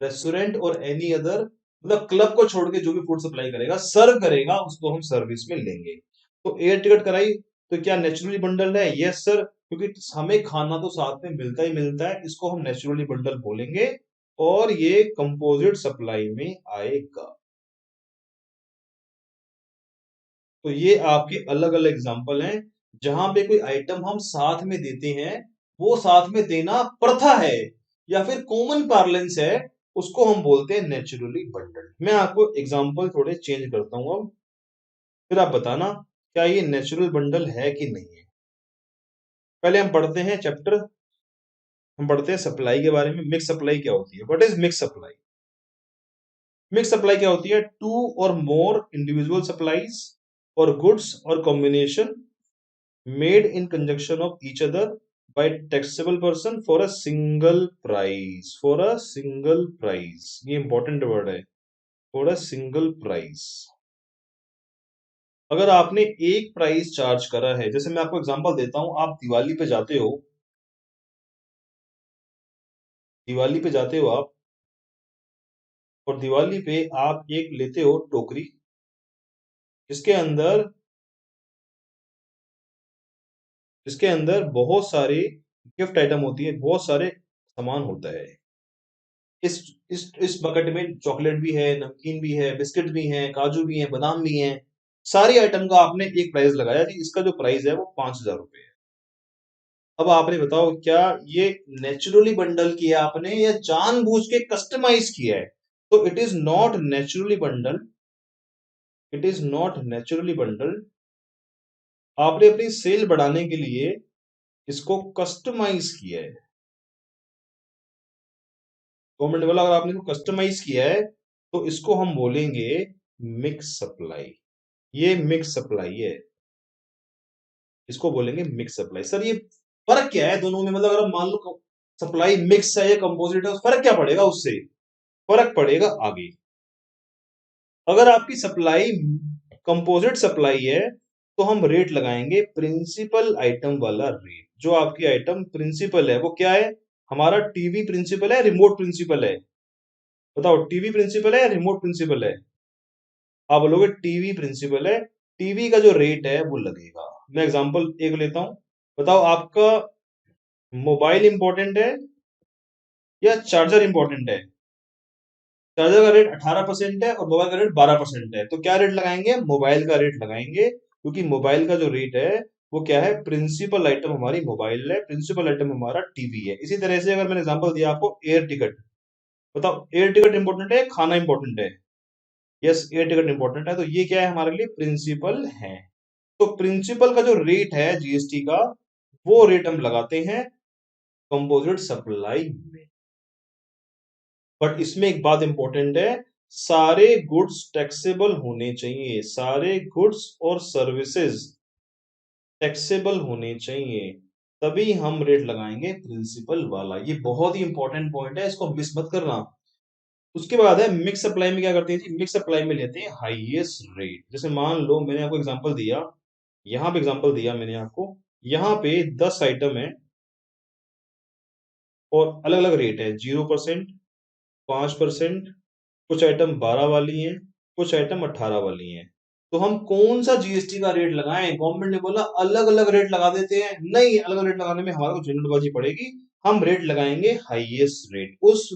restaurant और एनी अदर, मतलब क्लब को छोड़ के जो भी फूड सप्लाई करेगा, सर्व करेगा, उसको हम सर्विस में लेंगे। तो एयर टिकट कराई, तो क्या नेचुरली बंडल है? यस सर, क्योंकि हमें खाना तो साथ में मिलता ही मिलता है, इसको हम नेचुरली बंडल बोलेंगे, और ये कंपोजिट सप्लाई में आएगा। तो ये आपके अलग अलग एग्जाम्पल हैं, जहां पे कोई आइटम हम साथ में देते हैं, वो साथ में देना प्रथा है या फिर कॉमन पार्लेंस है, उसको हम बोलते हैं नेचुरली बंडल्ड। मैं आपको एग्जाम्पल थोड़े चेंज करता हूं अब, फिर आप बताना क्या ये नेचुरल बंडल है कि नहीं है। पहले हम पढ़ते हैं चैप्टर, हम पढ़ते हैं सप्लाई के बारे में। मिक्स सप्लाई क्या होती है? What is mix supply? Mix supply क्या होती है? To or more individual supplies और गुड्स और combination made in conjunction of each other by taxable person for a single price, for a single price, ये important word है, for a single price। अगर आपने एक प्राइस चार्ज करा है, जैसे मैं आपको एग्जांपल देता हूं, आप दिवाली पे जाते हो, दिवाली पे जाते हो आप, और दिवाली पे आप एक लेते हो टोकरी, जिसके अंदर, जिसके अंदर बहुत सारे गिफ्ट आइटम होती है, बहुत सारे सामान होता है। इस बकेट में चॉकलेट भी है, नमकीन भी है, बिस्किट भी है, काजू भी है, बादाम भी है। सारी आइटम का आपने एक प्राइस लगाया कि इसका जो प्राइस है वो 5,000 रुपए है। अब आपने बताओ क्या ये नेचुरली बंडल किया आपने या जानबूझ के कस्टमाइज किया है? तो it is not naturally bundle, it is not naturally bundle. आपने अपनी सेल बढ़ाने के लिए इसको कस्टमाइज किया है। गवर्नमेंट बोला अगर आपने इसको कस्टमाइज किया है, तो इसको हम बोलेंगे मिक्स सप्लाई। ये मिक्स सप्लाई है, इसको बोलेंगे मिक्स सप्लाई। सर ये फर्क क्या है दोनों में? मतलब अगर मान लो सप्लाई मिक्स है या कंपोजिट है, फर्क क्या पड़ेगा उससे? फर्क पड़ेगा आगे। अगर आपकी सप्लाई कंपोजिट सप्लाई है, तो हम रेट लगाएंगे प्रिंसिपल आइटम वाला रेट। जो आपकी आइटम प्रिंसिपल है वो क्या है? हमारा टीवी प्रिंसिपल है, रिमोट प्रिंसिपल है? बताओ टीवी प्रिंसिपल है या रिमोट प्रिंसिपल है? आप बोलोगे टीवी प्रिंसिपल है। टीवी का जो रेट है वो लगेगा। मैं एग्जांपल एक लेता हूं, बताओ आपका मोबाइल इंपॉर्टेंट है या चार्जर इंपॉर्टेंट है? चार्जर का रेट 18% है और मोबाइल का रेट 12% है, तो क्या रेट लगाएंगे? मोबाइल का रेट लगाएंगे, क्योंकि मोबाइल का जो रेट है वो क्या है? प्रिंसिपल आइटम हमारी मोबाइल है, प्रिंसिपल आइटम हमारा टीवी है। इसी तरह से अगर मैंने एग्जांपल दिया आपको एयर टिकट, बताओ एयर टिकट इंपॉर्टेंट है, खाना इंपॉर्टेंट है? यस, एयर टिकट इंपॉर्टेंट है, तो ये क्या है हमारे लिए? प्रिंसिपल है। तो प्रिंसिपल का जो रेट है जीएसटी का, वो रेट हम लगाते हैं कंपोजिट सप्लाई में। बट इसमें एक बात इंपॉर्टेंट है, सारे गुड्स टैक्सेबल होने चाहिए, सारे गुड्स और सर्विसेज टैक्सेबल होने चाहिए, तभी हम रेट लगाएंगे प्रिंसिपल वाला। ये बहुत ही इंपॉर्टेंट पॉइंट है, इसको मिस मत करना। उसके बाद है मिक्स सप्लाई में क्या करते हैं जी? मिक्स सप्लाई में लेते हैं हाईएस्ट रेट। जैसे मान लो मैंने आपको एग्जांपल दिया, यहां पे एग्जांपल दिया मैंने आपको, यहां पे 10 आइटम है और अलग अलग रेट है, 0%, 5%, कुछ आइटम 12 वाली हैं, कुछ आइटम 18 वाली हैं। तो हम कौन सा जीएसटी का रेट लगाएं? गवर्नमेंट ने बोला अलग अलग रेट लगा देते हैं। नहीं, अलग अलग रेट लगाने में हमारा को झंझटबाजी पड़ेगी। हम रेट लगाएंगे हाईएस्ट रेट। उस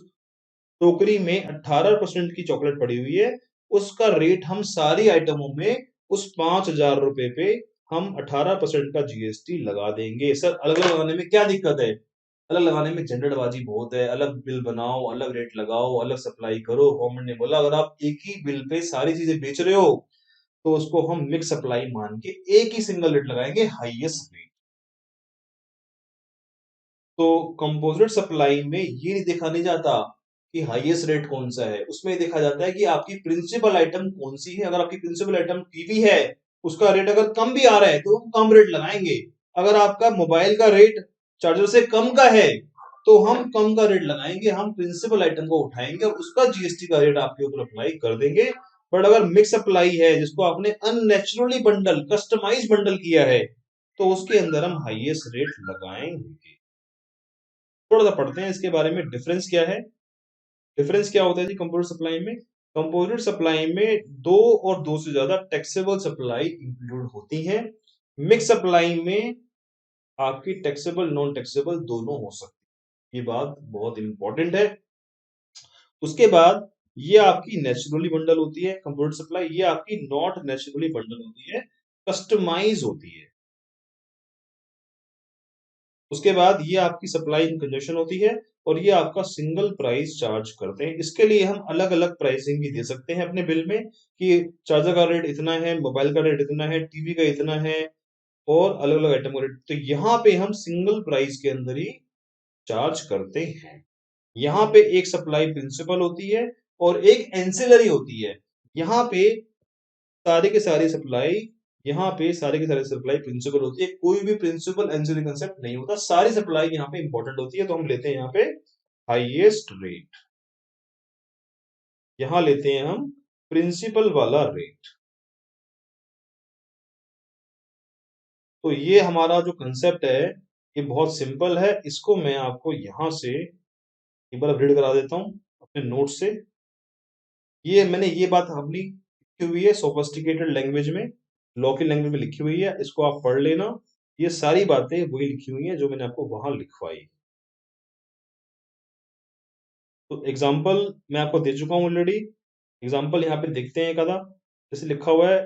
टोकरी में 18% की चॉकलेट पड़ी हुई है, उसका रेट हम सारी आइटमों में उस 5,000 रुपए पे हम 18% का जीएसटी लगा देंगे। सर अलग अलग लगाने में क्या दिक्कत है? अलग लगाने में झंझटबाजी बहुत है, अलग बिल बनाओ, अलग रेट लगाओ, अलग सप्लाई करो। गवर्नमेंट ने बोला अगर आप एक ही बिल पे सारी चीजें बेच रहे हो तो उसको हम मिक्स सप्लाई मान के एक ही सिंगल रेट लगाएंगे, हाईएस्ट रेट। तो कंपोजिट सप्लाई में ये नहीं देखा नहीं जाता कि हाईएस्ट रेट कौन सा है, उसमें देखा जाता है कि आपकी प्रिंसिपल आइटम कौन सी है। अगर आपकी प्रिंसिपल आइटम टीवी है, उसका रेट अगर कम भी आ रहा है तो हम कम रेट लगाएंगे। अगर आपका मोबाइल का रेट चार्जर से कम का है तो हम कम का रेट लगाएंगे, हम प्रिंसिपल आइटम को उठाएंगे और उसका जीएसटी का रेट आपके ऊपर अप्लाई कर देंगे। बट अगर मिक्स अप्लाई है जिसको आपने अननेचुरली बंडल, कस्टमाइज बंडल किया है, तो उसके अंदर हम हाईएस्ट रेट लगाएंगे। थोड़ा सा पढ़ते हैं इसके बारे में, डिफरेंस क्या है। डिफरेंस क्या होता है जी कंपोजिट सप्लाई में? कंपोजिट सप्लाई में दो और दो से ज्यादा टैक्सेबल सप्लाई इंक्लूड होती हैं। मिक्स सप्लाई में आपकी टैक्सेबल नॉन टैक्सेबल दोनों हो सकती है। ये बात बहुत इंपॉर्टेंट है। उसके बाद ये आपकी नेचुरली बंडल होती है कंपोजिट सप्लाई, ये आपकी नॉट नेचुरली बंडल होती है, कस्टमाइज होती है। उसके बाद ये आपकी सप्लाई इन कंजक्शन होती है और ये आपका सिंगल प्राइस चार्ज करते हैं। इसके लिए हम अलग अलग प्राइसिंग भी दे सकते हैं अपने बिल में कि चार्जर का रेट इतना है, मोबाइल का रेट इतना है, टीवी का इतना है और अलग अलग आइटम का रेट। तो यहाँ पे हम सिंगल प्राइस के अंदर ही चार्ज करते हैं। यहाँ पे एक सप्लाई प्रिंसिपल होती है और एक एंसिलरी होती है। यहाँ पे सारे के सारे सप्लाई, यहाँ पे सारे के सारे सप्लाई प्रिंसिपल होती है, कोई भी प्रिंसिपल एंसिलरी कंसेप्ट नहीं होता, सारी सप्लाई यहाँ पे इंपॉर्टेंट होती है। तो हम लेते हैं यहाँ पे हाईएस्ट रेट, यहाँ लेते हैं हम प्रिंसिपल वाला रेट। तो ये हमारा जो कंसेप्ट है ये बहुत सिंपल है, इसको मैं आपको यहां से एक बार रीड करा देता हूं अपने नोट से। ये मैंने ये बात अपनी लिखी हुई है सोफिस्टिकेटेड लैंग्वेज में, लॉ की लैंग्वेज में लिखी हुई है, इसको आप पढ़ लेना। ये सारी बातें वही लिखी हुई हैं जो मैंने आपको वहां लिखवाई। तो एग्जाम्पल मैं आपको दे चुका हूं ऑलरेडी। एग्जाम्पल यहाँ पे देखते हैं एक आधा। जैसे लिखा हुआ है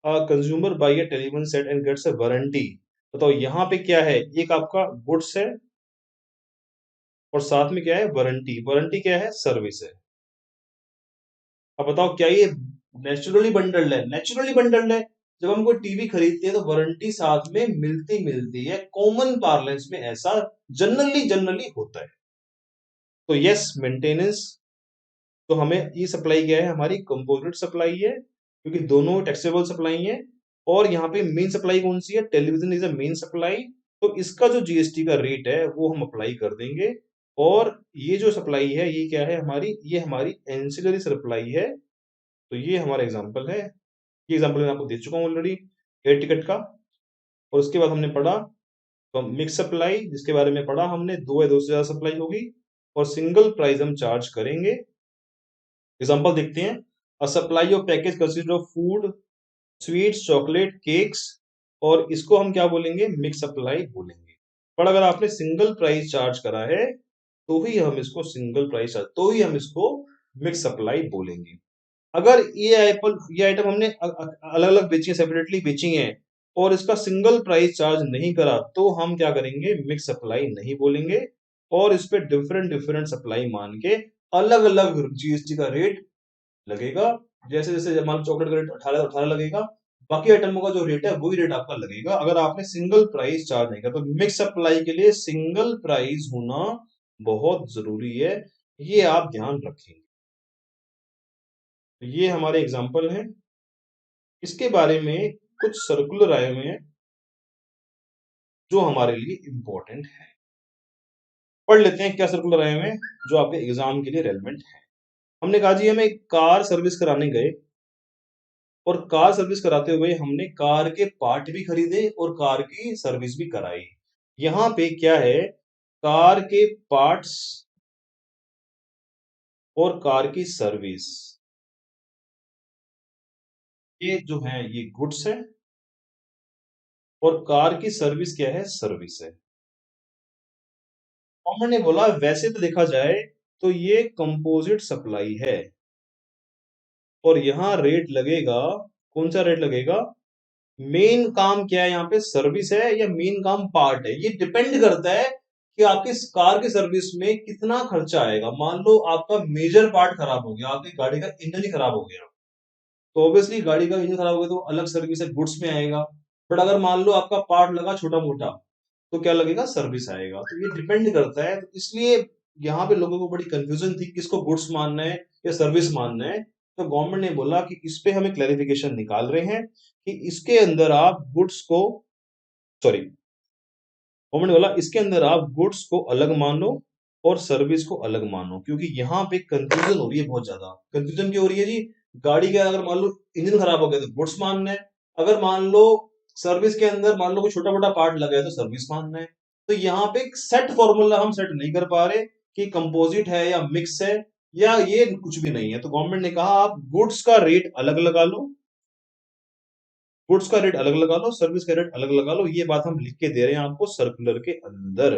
consumer buys a television set and gets a warranty. बताओ यहाँ पे क्या है? एक आपका गुड्स है और साथ में क्या है? वारंटी। वारंटी क्या है? सर्विस है। अब बताओ क्या ये नेचुरली बंडल्ड है? नेचुरली बंडल्ड है। जब हम कोई टीवी खरीदते हैं तो वारंटी साथ में मिलती मिलती है, कॉमन पार्लेंस में ऐसा जनरली जनरली होता है। तो यस, मेंटेनेंस, तो हमें ये सप्लाई क्या है? हमारी कंपोजिट सप्लाई है, क्योंकि दोनों टैक्सेबल सप्लाई है। और यहाँ पे मेन सप्लाई कौन सी है? Television is a main supply. तो इसका जो जीएसटी का रेट है वो हम अप्लाई कर देंगे। और ये जो सप्लाई है ये क्या है हमारी? ये हमारी एंसिलरी सप्लाई है। तो ये हमारा एग्जाम्पल है, ये एग्जाम्पल मैं आपको दे चुका हूँ ऑलरेडी एयर टिकट का। और उसके बाद हमने पढ़ा तो मिक्स सप्लाई, जिसके बारे में पढ़ा हमने, दो या दो से ज्यादा सप्लाई होगी और सिंगल प्राइस हम चार्ज करेंगे। एग्जांपल देखते हैं। A supply of package consist of food sweets, chocolate, cakes, और इसको हम क्या बोलेंगे? मिक्स सप्लाई बोलेंगे। पर अगर आपने सिंगल प्राइस चार्ज करा है तो ही हम इसको सिंगल प्राइस, तो ही हम इसको मिक्स सप्लाई बोलेंगे। अगर ये आइटम हमने अलग अलग बेची है, सेपरेटली बेची है, और इसका सिंगल प्राइस चार्ज नहीं करा, तो हम क्या करेंगे? मिक्स सप्लाई नहीं बोलेंगे, और इस पे डिफरेंट डिफरेंट सप्लाई मान के अलग अलग जीएसटी का रेट लगेगा। जैसे जैसे मान लो चॉकलेट का रेट 18 लगेगा, बाकी आइटमों का जो रेट है वही रेट आपका लगेगा, अगर आपने सिंगल प्राइस चार्ज नहीं किया। तो मिक्स सप्लाई के लिए सिंगल प्राइस होना बहुत जरूरी है, ये आप ध्यान रखेंगे। तो ये हमारे एग्जाम्पल हैं। इसके बारे में कुछ सर्कुलर आए हुए हैं जो हमारे लिए इंपॉर्टेंट है। पढ़ लेते हैं क्या सर्कुलर आए हुए हैं जो आपके एग्जाम के लिए रेलेवेंट है। हमने कहा जी, हमें कार सर्विस कराने गए, और कार सर्विस कराते हुए हमने कार के पार्ट भी खरीदे और कार की सर्विस भी कराई। यहाँ पे क्या है? कार के पार्ट्स और कार की सर्विस, ये जो है ये गुड्स है, और कार की सर्विस क्या है? सर्विस है। और मैंने बोला वैसे तो देखा जाए तो ये कंपोजिट सप्लाई है, और यहाँ रेट लगेगा, कौन सा रेट लगेगा? मेन काम क्या है यहाँ पे? सर्विस है या मेन काम पार्ट है? ये डिपेंड करता है कि आपकी कार की सर्विस में कितना खर्चा आएगा। मान लो आपका मेजर पार्ट खराब हो गया, आपकी गाड़ी का इंजन ही खराब हो गया, तो ऑब्वियसली गाड़ी का इंजन खराब हो गया तो अलग सर्विस है, गुड्स में आएगा। बट अगर मान लो आपका पार्ट लगा छोटा मोटा, तो क्या लगेगा? सर्विस आएगा। तो ये डिपेंड करता है, तो इसलिए यहाँ पे लोगों को बड़ी कंफ्यूजन थी किसको गुड्स मानना है या सर्विस मानना है। तो गवर्नमेंट ने बोला कि इस पे हमें क्लैरिफिकेशन निकाल रहे हैं कि इसके अंदर आप गुड्स को, सॉरी, गवर्नमेंट बोला इसके अंदर आप गुड्स को अलग मानो और सर्विस को अलग मानो, क्योंकि यहाँ पे कंफ्यूजन हो रही है बहुत ज्यादा। कंफ्यूजन क्यों हो रही है जी? गाड़ी का अगर मान लो इंजन खराब हो गया तो गुड्स मानना है, अगर मान लो सर्विस के अंदर मान लो कोई छोटा मोटा पार्ट लगा है तो सर्विस मानना है। तो यहाँ पे एक सेट फॉर्मूला हम सेट नहीं कर पा रहे कि कंपोजिट है या मिक्स है या ये कुछ भी नहीं है। तो गवर्नमेंट ने कहा आप गुड्स का रेट अलग लगा लो, गुड्स का रेट अलग लगा लो, सर्विस का रेट अलग लगा लो। ये बात हम लिख के दे रहे हैं आपको सर्कुलर के अंदर,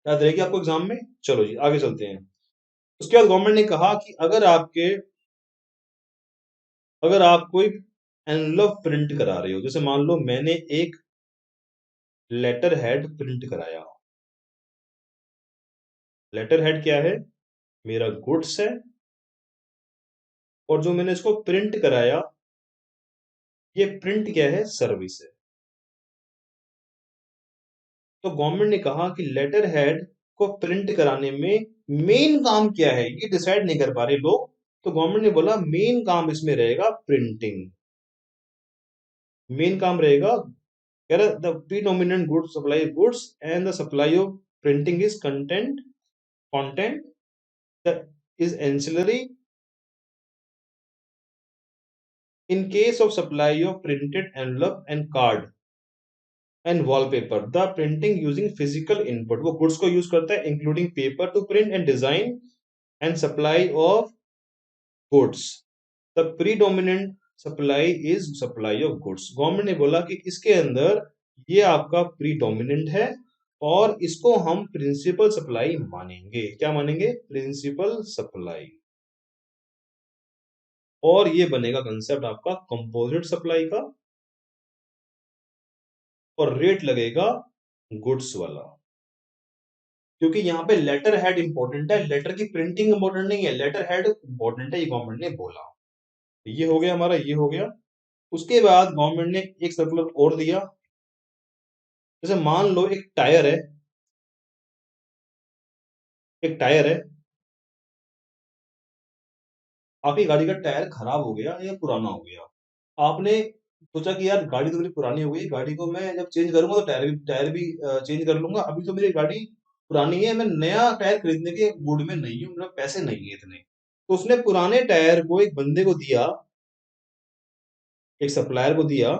याद रहेगी आपको एग्जाम में। चलो जी आगे चलते हैं। उसके बाद गवर्नमेंट ने कहा कि अगर आप कोई एनवलप प्रिंट करा रहे हो, जैसे मान लो मैंने एक लेटर हेड प्रिंट कराया। लेटर हेड क्या है? मेरा गुड्स है, और जो मैंने इसको प्रिंट कराया, ये प्रिंट क्या है? सर्विस है। तो गवर्नमेंट ने कहा कि लेटर हेड को प्रिंट कराने में मेन काम क्या है ये डिसाइड नहीं कर पा रहे लोग। तो गवर्नमेंट ने बोला मेन काम इसमें रहेगा प्रिंटिंग। मेन काम रहेगा, कह रहा the predominant goods supply of goods and the supply of printing is content that is ancillary in case of supply of printed envelope and card and wallpaper, the printing using physical input, वो goods को use करता है including paper to print and design and supply of goods, the predominant supply is supply of goods। Government ने बोला कि इसके अंदर ये आपका प्रीडोमिनेंट है, और इसको हम प्रिंसिपल सप्लाई मानेंगे। क्या मानेंगे? Principal supply. और ये बनेगा कंसेप्ट आपका कंपोजिट सप्लाई का, और रेट लगेगा गुड्स वाला, क्योंकि यहाँ पे लेटर हेड इंपॉर्टेंट है, लेटर की प्रिंटिंग इंपॉर्टेंट नहीं है, लेटर हेड इंपॉर्टेंट है, ये गवर्नमेंट ने बोला। ये हो गया हमारा, ये हो गया। उसके बाद गवर्नमेंट ने एक सर्कुलर और दिया। जैसे मान लो एक टायर है, एक टायर है, आपकी गाड़ी का टायर खराब हो गया या पुराना हो गया, आपने सोचा कि यार गाड़ी तो मेरी पुरानी हो गई, गाड़ी को मैं जब चेंज करूंगा तो टायर भी चेंज कर लूंगा, अभी तो मेरी गाड़ी पुरानी है, मैं नया टायर खरीदने के मूड में नहीं हूँ, मेरे पैसे नहीं है इतने। तो उसने पुराने टायर को एक बंदे को दिया, एक सप्लायर को दिया,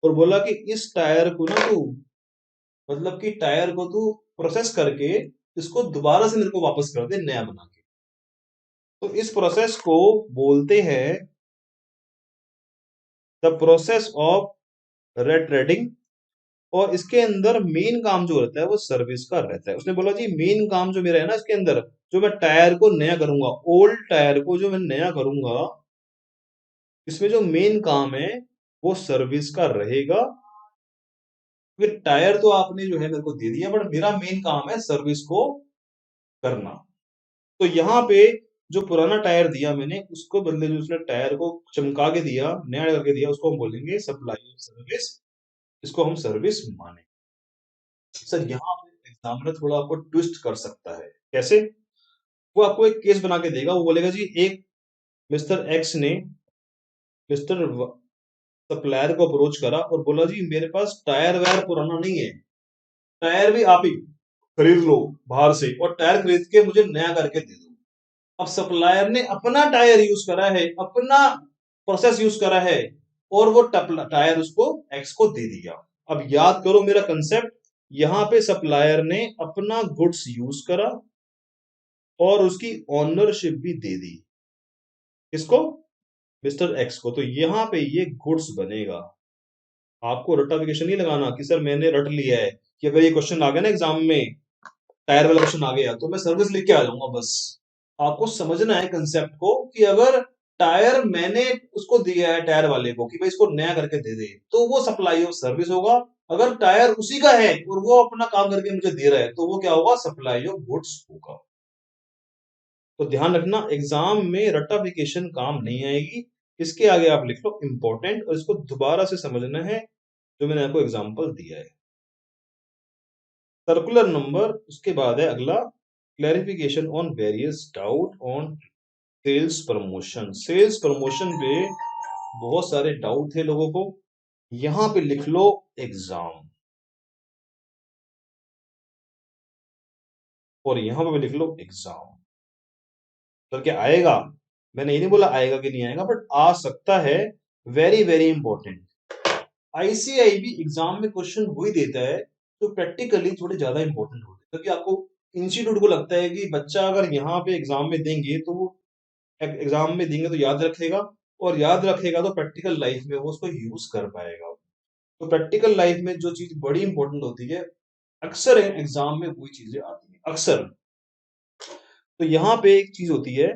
और बोला कि इस टायर को ना तू, मतलब कि टायर को तू प्रोसेस करके इसको दोबारा से मेरे को वापस कर दे नया बना के। तो इस प्रोसेस को बोलते हैं the process of rate trading. और इसके अंदर मेन काम जो रहता है वो सर्विस का रहता है। उसने बोला जी मेन काम जो मेरा है ना इसके अंदर, जो मैं टायर को नया करूंगा, ओल्ड टायर को जो मैं नया करूंगा, इसमें जो मेन काम है वो सर्विस का रहेगा। फिर टायर तो आपने जो है मेरे को दे दिया, बट मेरा मेन काम है सर्विस को करना। तो यहाँ पे जो पुराना टायर दिया मैंने, उसको बदले जो उसने टायर को चमका के दिया, नया करके दिया, उसको हम बोलेंगे सप्लाई सर्विस। इसको हम सर्विस माने। सर यहाँ पे एग्जामिनर थोड़ा आपको ट्विस्ट कर सकता है। कैसे? वो आपको एक केस बना के देगा। वो बोलेगा जी एक मिस्टर एक्स ने मिस्टर सप्लायर को अप्रोच करा और बोला जी मेरे पास टायर वायर पुराना नहीं है, टायर भी आप ही खरीद लो बाहर से, और टायर खरीद के मुझे नया करके दे दो। अब सप्लायर ने अपना टायर यूज करा है, अपना प्रोसेस यूज करा है, और वो टायर उसको एक्स को दे दिया। अब याद करो मेरा कंसेप्ट, यहां पे सप्लायर ने अपना गुड्स यूज करा और उसकी ओनरशिप भी दे दी। किसको? मिस्टर एक्स को। तो यहां पे ये गुड्स बनेगा। आपको रटाफिकेशन नहीं लगाना कि सर मैंने रट लिया है, कि अगर ये क्वेश्चन आ गया ना एग्जाम में, टायर वाला क्वेश्चन आ गया, तो मैं सर्विस लिख के आ जाऊंगा बस। आपको समझना है कंसेप्ट को, कि अगर टायर मैंने उसको दिया है टायर वाले को कि भाई इसको नया करके दे दे, तो वो सप्लाई ऑफ सर्विस होगा। अगर टायर उसी का है और वो अपना काम करके मुझे दे रहा है, तो वो क्या होगा? सप्लाई ऑफ गुड्स होगा। तो ध्यान रखना, एग्जाम में रटाफिकेशन काम नहीं आएगी। इसके आगे आप लिख लो इंपॉर्टेंट, और इसको दोबारा से समझना है जो मैंने आपको एग्जाम्पल दिया है। सर्कुलर नंबर, उसके बाद है अगला clarification on various doubt on sales promotion. Sales promotion पे बहुत सारे डाउट थे लोगों को। यहां पे लिख लो एग्जाम, और यहां पे भी लिख लो एग्जाम। तो क्या आएगा? मैंने ये नहीं बोला आएगा कि नहीं आएगा, बट आ सकता है। Very very important. ICIB exam में क्वेश्चन वही देता है तो प्रैक्टिकली थोड़े ज्यादा इंपॉर्टेंट होते हैं, क्योंकि आपको इंस्टीट्यूट को लगता है कि बच्चा अगर यहाँ पे एग्जाम में देंगे तो वो एग्जाम में देंगे तो याद रखेगा, और याद रखेगा तो प्रैक्टिकल लाइफ में वो उसको यूज कर पाएगा। तो प्रैक्टिकल लाइफ में जो चीज बड़ी इंपॉर्टेंट होती है, अक्सर एग्जाम में वही चीजें आती हैं अक्सर। तो यहाँ पे एक चीज होती है,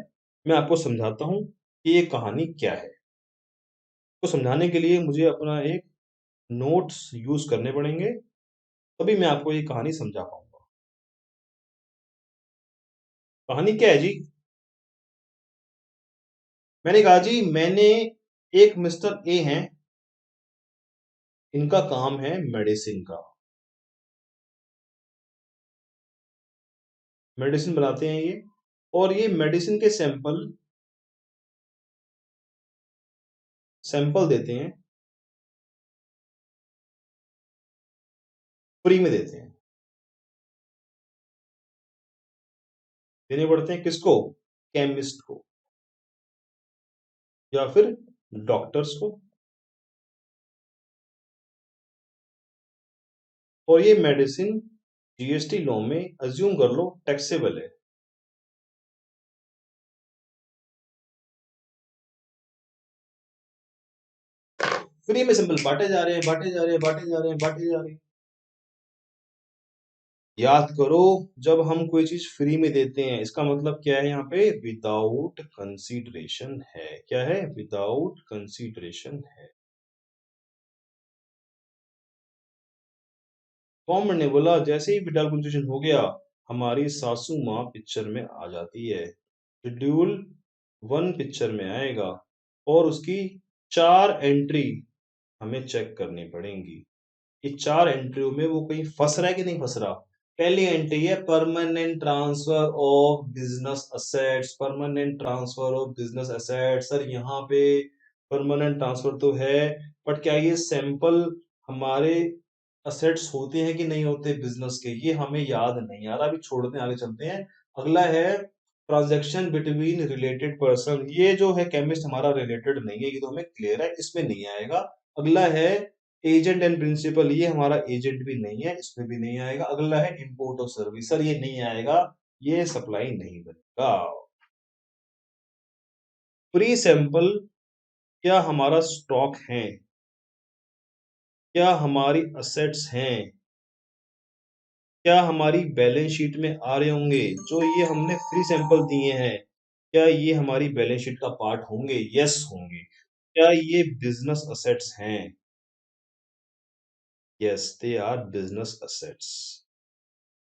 मैं आपको समझाता हूँ कि ये कहानी क्या है। तो समझाने के लिए मुझे अपना एक नोट्स यूज करने पड़ेंगे, तभी मैं आपको ये कहानी समझा पाऊंगा। कहानी क्या है जी? मैंने कहा जी मैंने एक मिस्टर ए हैं, इनका काम है मेडिसिन का, मेडिसिन बनाते हैं ये, और ये मेडिसिन के सैंपल सैंपल देते हैं, फ्री में देते हैं। देने पड़ते हैं किसको? केमिस्ट को या फिर डॉक्टर्स को। और ये मेडिसिन जीएसटी लॉ में अज्यूम कर लो टैक्सेबल है। फ्री में सिंपल बांटे जा रहे हैं, बांटे जा रहे हैं, बांटे जा रहे हैं, बांटे जा रहे हैं। याद करो, जब हम कोई चीज फ्री में देते हैं, इसका मतलब क्या है? यहाँ पे विदाउट कंसीडरेशन है। क्या है? विदाउट कंसीडरेशन है। कॉमन ने बोला जैसे ही विदाउट कंसीडरेशन हो गया, हमारी सासू माँ पिक्चर में आ जाती है। शेड्यूल 1 पिक्चर में आएगा, और उसकी 4 एंट्री हमें चेक करनी पड़ेंगी। ये 4 एंट्रियों में वो कहीं फंस रहा है कि नहीं फंस रहा। पहली एंट्री है permanent transfer of business assets. Permanent transfer of business assets, sir यहाँ पे परमानेंट ट्रांसफर तो है, बट क्या ये सैंपल हमारे असेट्स होते हैं कि नहीं होते बिजनेस के, ये हमें याद नहीं आ रहा। अभी छोड़ते हैं, आगे चलते हैं। अगला है ट्रांजैक्शन बिटवीन रिलेटेड पर्सन। ये जो है केमिस्ट हमारा रिलेटेड नहीं है, ये तो हमें क्लियर है, इसमें नहीं आएगा। अगला है एजेंट एंड प्रिंसिपल, ये हमारा एजेंट भी नहीं है, इसमें भी नहीं आएगा। अगला है इंपोर्ट ऑफ सर्विस, सर ये नहीं आएगा, ये सप्लाई नहीं बनेगा। प्री सैंपल क्या हमारा स्टॉक है, क्या हमारी असेट्स हैं, क्या हमारी बैलेंस शीट में आ रहे होंगे। जो ये हमने फ्री सैंपल दिए हैं, क्या ये हमारी बैलेंस शीट का पार्ट होंगे? यस होंगे। क्या ये बिजनेस असेट्स हैं? Yes, they are business assets.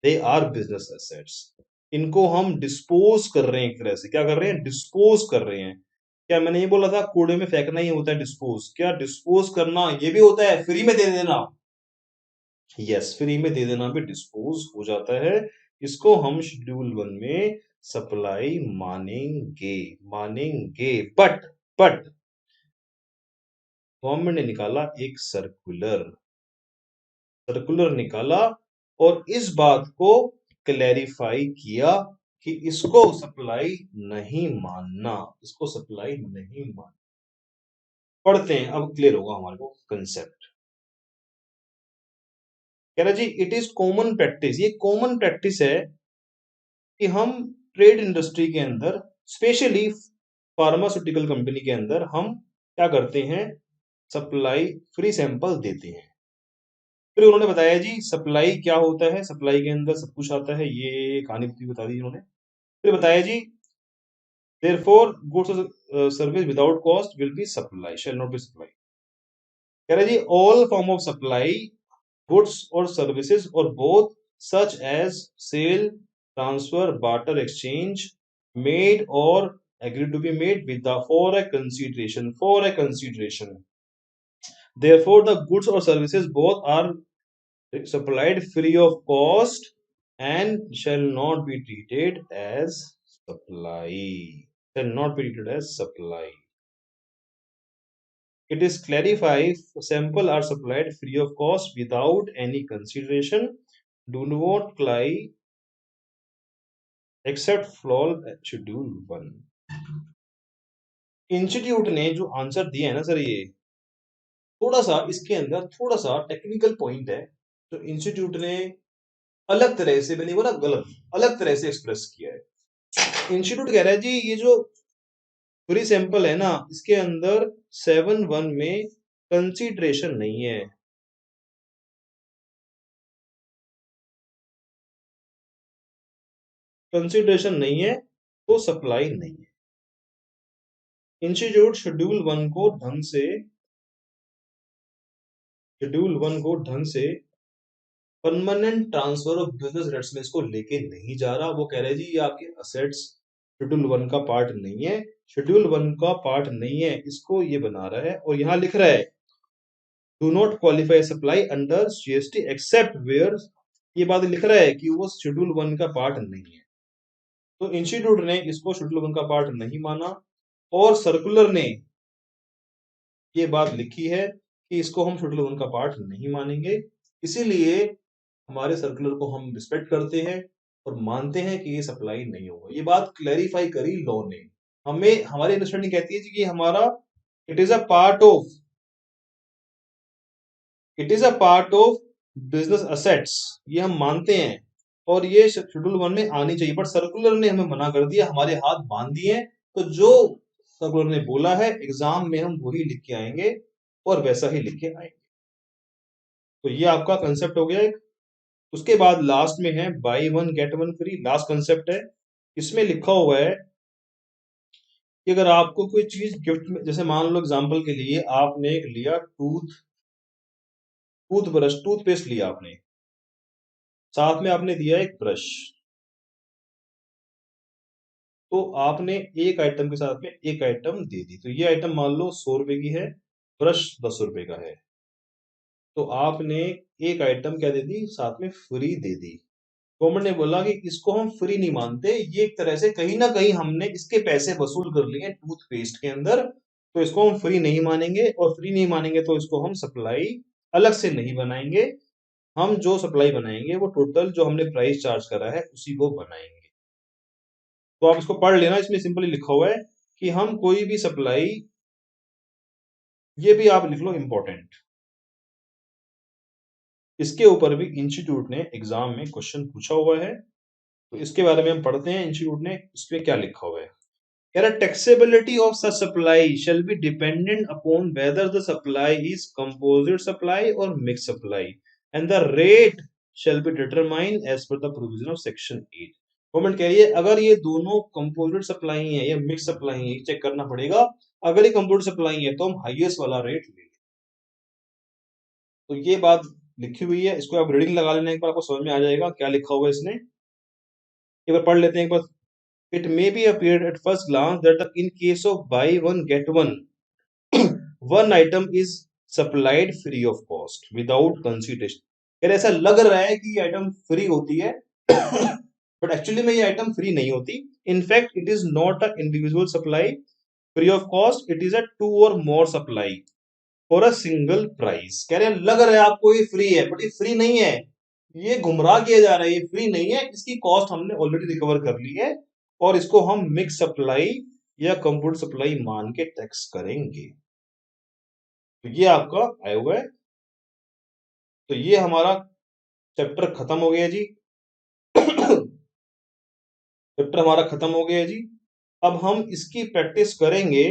They are business assets. इनको हम डिस्पोज कर रहे हैं, एक तरह से क्या कर रहे हैं, डिस्पोज कर रहे हैं। क्या मैंने ये बोला था कूड़े में फेंकना ही होता है डिस्पोज? क्या डिस्पोज करना ये भी होता है, फ्री में दे देना? यस, फ्री में दे देना भी डिस्पोज हो जाता है। इसको हम शेड्यूल 1 में सप्लाई मानेंगे, मानेंगे। बट गवर्नमेंट ने निकाला एक सर्कुलर, सर्कुलर निकाला और इस बात को क्लैरिफाई किया कि इसको सप्लाई नहीं मानना, इसको सप्लाई नहीं मानना। पढ़ते हैं, अब क्लियर होगा हमारे को कंसेप्ट। कह रहा जी इट इज कॉमन प्रैक्टिस, ये कॉमन प्रैक्टिस है कि हम ट्रेड इंडस्ट्री के अंदर, स्पेशली फार्मास्यूटिकल कंपनी के अंदर, हम क्या करते हैं, सप्लाई फ्री सैंपल देते हैं। फिर उन्होंने बताया जी सप्लाई क्या होता है, सप्लाई के अंदर सब कुछ आता है, ये कहानी बता दी उन्होंने। फिर बताया जी therefore goods or service without cost will be supply, shall not be supply। कह रहा है जी all form of supply, goods or services or both, such as sale, transfer, barter, exchange, made or agreed to be made with the for a consideration, for a consideration। Therefore the goods or services both are supplied free of cost and shall not be treated as supply, shall not be treated as supply। It is clarified sample are supplied free of cost without any consideration, do not apply except for schedule 1। Institute ने जो answer दिया है ना sir, ये थोड़ा सा इसके अंदर थोड़ा सा टेक्निकल पॉइंट है, तो इंस्टीट्यूट ने अलग तरह से, मैंने बोला गलत, अलग तरह से एक्सप्रेस किया है। इंस्टीट्यूट कह रहा है जी ये जो फ्री सैंपल है ना, इसके अंदर 7(1) में कंसीडरेशन नहीं है, कंसीडरेशन नहीं है तो सप्लाई नहीं है। इंस्टीट्यूट शेड्यूल 1 को ढंग से, शेड्यूल 1 को ढंग से permanent transfer of business rates में इसको लेके नहीं जा रहा। वो कह रहे जी ये आपके असेट्स शेड्यूल 1 का पार्ट नहीं है, शेड्यूल 1 का पार्ट नहीं है, इसको ये बना रहा है। और यहां लिख रहा है do not qualify supply under GST except where, ये बात लिख रहा है कि वो शेड्यूल 1 का पार्ट नहीं है। तो इंस्टीट्यूट ने इसको शेड्यूल 1 का पार्ट नहीं माना और सर्कुलर ने ये बात लिखी है कि इसको हम शेड्यूल 1 का पार्ट नहीं मानेंगे। इसीलिए हमारे सर्कुलर को हम रिस्पेक्ट करते हैं और मानते हैं कि ये सप्लाई नहीं होगा। ये बात क्लैरिफाई करी लॉ ने। हमें हमारी अंडरस्टैंडिंग कहती है कि हमारा it is a part of, it is a part of business assets, ये हम मानते हैं और ये शेड्यूल 1 में आनी चाहिए। बट सर्कुलर ने हमें मना कर दिया, हमारे हाथ बांध दिए। तो जो सर्कुलर ने बोला है एग्जाम में हम वही लिख के आएंगे और वैसा ही लिख के आएंगे। तो ये आपका कंसेप्ट हो गया एक। उसके बाद लास्ट में है buy 1 get 1 free, last concept है। इसमें लिखा हुआ है कि अगर आपको कोई चीज गिफ्ट में, जैसे मान लो एग्जांपल के लिए आपने एक लिया टूथब्रश, टूथपेस्ट लिया आपने, साथ में आपने दिया एक ब्रश, तो आपने एक आइटम के साथ में एक आइटम दे दी। तो ये आइटम मान लो 100 रुपए की है, ब्रश 10 रुपए का है, तो आपने एक आइटम क्या दे दी, साथ में फ्री दे दी। गवर्नमेंट ने बोला कि इसको हम फ्री नहीं मानते, ये एक तरह से कहीं ना कहीं हमने इसके पैसे वसूल कर लिए टूथपेस्ट के अंदर, तो इसको हम फ्री नहीं मानेंगे। और फ्री नहीं मानेंगे तो इसको हम सप्लाई अलग से नहीं बनाएंगे, हम जो सप्लाई बनाएंगे वो टोटल जो हमने प्राइस चार्ज करा है उसी को बनाएंगे। तो आप इसको पढ़ लेना, इसमें सिंपली लिखा हुआ है कि हम कोई भी सप्लाई, ये भी आप लिख लो इंपॉर्टेंट, इसके ऊपर भी इंस्टीट्यूट ने एग्जाम में क्वेश्चन पूछा हुआ है, तो इसके बारे में हम पढ़ते हैं इंस्टीट्यूट ने इसमें क्या लिखा हुआ है। कह रहा taxability of such supply shall be dependent upon whether the supply is composite supply or mixed supply and the rate shall be determine as per the provision of section 8। Government कह रही है अगर ये दोनों कंपोजिट सप्लाई है या mix supply है check करना पड़ेगा। अगर ये कंपोजिट सप्लाई है तो हम हाईएस्ट वाला रेट ले। तो ये बात लिखी हुई है, इसको आप रीडिंग लगा लेना एक बार, आपको समझ में आ जाएगा क्या लिखा हुआ है इसने। एक बार पढ़ लेते हैं एक बार। It may be appeared at first glance that in case of buy one get one, one item is supplied free of cost without consideration। यार ऐसा लग रहा है कि ये आइटम फ्री होती है बट एक्चुअली में ये आइटम फ्री नहीं होती। In fact it is not a individual supply free of cost, it is a two or more supply for a single price. कह रहे हैं लग रहा है आपको ये फ्री है बट ये फ्री नहीं है, ये गुमराह किया जा रहा है, ये फ्री नहीं है, इसकी कॉस्ट हमने ऑलरेडी रिकवर कर ली है और इसको हम मिक्स सप्लाई या कंप्यूटर सप्लाई मान के टैक्स करेंगे। तो ये आपका आया हुआ है। तो ये हमारा चैप्टर खत्म हो गया जी चैप्टर हमारा खत्म हो गया जी। अब हम इसकी प्रैक्टिस करेंगे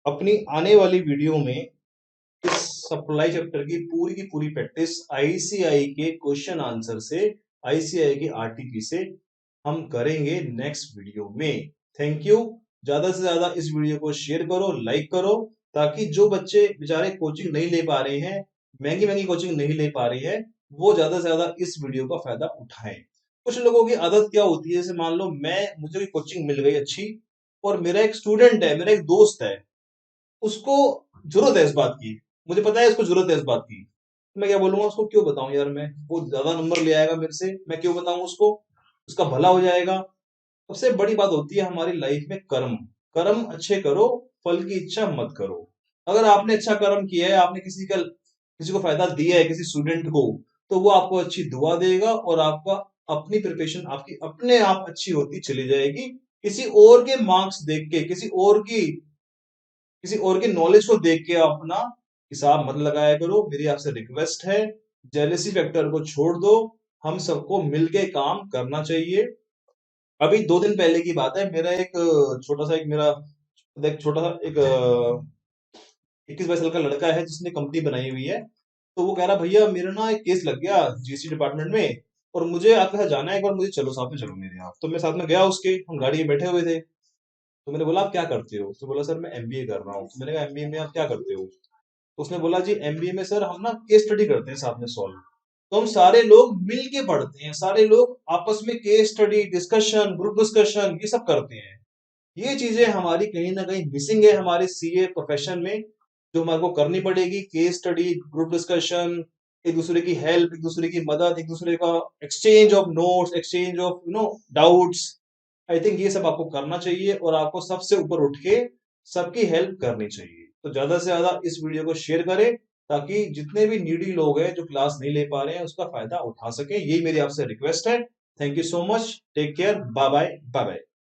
अपनी आने वाली वीडियो में। इस सप्लाई चैप्टर की पूरी प्रैक्टिस आईसीआई के क्वेश्चन आंसर से, आईसीआई के आरटीपी से हम करेंगे नेक्स्ट वीडियो में। Thank you. ज्यादा से ज्यादा इस वीडियो को शेयर करो, लाइक करो, ताकि जो बच्चे बेचारे कोचिंग नहीं ले पा रहे हैं, महंगी महंगी कोचिंग नहीं ले पा रहे हैं, वो ज्यादा से ज्यादा इस वीडियो का फायदा उठाएं। कुछ लोगों की आदत क्या होती है, जैसे मान लो मुझे कोचिंग मिल गई अच्छी और मेरा एक स्टूडेंट है, मेरा एक दोस्त है, उसको जरूरत है इस बात की, मुझे पता है इसको जरूरत है इस बात की, मैं क्या बोलूंगा उसको, क्यों बताऊं यार, मैं वो ज्यादा नंबर ले आएगा मेरे से, मैं क्यों बताऊं उसको, उसका भला हो जाएगा। सबसे बड़ी बात होती है हमारी लाइफ में कर्म। कर्म अच्छे करो, फल की इच्छा मत करो। अगर आपने अच्छा कर्म किया है, आपने किसी को फायदा दिया है, किसी स्टूडेंट को, तो वो आपको अच्छी दुआ देगा और आपका अपनी प्रिपरेशन आपकी अपने आप अच्छी होती चली जाएगी। किसी और के मार्क्स देख के, किसी और के नॉलेज को देख के अपना हिसाब मत लगाया करो। मेरी आपसे रिक्वेस्ट है, जेलेसी फैक्टर को छोड़ दो, हम सबको मिलके काम करना चाहिए। अभी 2 दिन पहले की बात है, मेरा एक छोटा सा एक मेरा एक छोटा सा एक 21-22 साल का लड़का है जिसने कंपनी बनाई हुई है। तो वो कह रहा भैया मेरा ना एक केस लग गया जीएसटी डिपार्टमेंट में और मुझे आपके साथ जाना है, एक बार मुझे चलो, साथ में चलो मेरे। आप तो मैं साथ में गया उसके, हम गाड़ी में बैठे हुए थे। तो मैंने बोला आप क्या करते हो, तो बोला सर मैं एमबीए कर रहा हूँ। तो मैंने कहा एमबीए में आप क्या करते हो, तो उसने बोला जी एमबीए में सर हम ना केस स्टडी करते हैं साथ में सॉल्व। तो हम सारे लोग मिल के पढ़ते हैं, सारे लोग आपस में case study, discussion, group discussion, ये सब करते हैं। ये चीजें हमारी कहीं ना कहीं मिसिंग है हमारे सीए प्रोफेशन में, जो हमारे को करनी पड़ेगी। केस स्टडी, ग्रुप डिस्कशन, एक दूसरे की हेल्प, एक दूसरे की मदद, एक दूसरे का exchange of notes, exchange of doubts. I think ये सब आपको करना चाहिए और आपको सबसे ऊपर उठ के सबकी हेल्प करनी चाहिए। तो ज्यादा से ज्यादा इस वीडियो को शेयर करें ताकि जितने भी नीडी लोग हैं जो क्लास नहीं ले पा रहे हैं उसका फायदा उठा सके। यही मेरी आपसे रिक्वेस्ट है। Thank you so much, take care, bye bye, bye bye.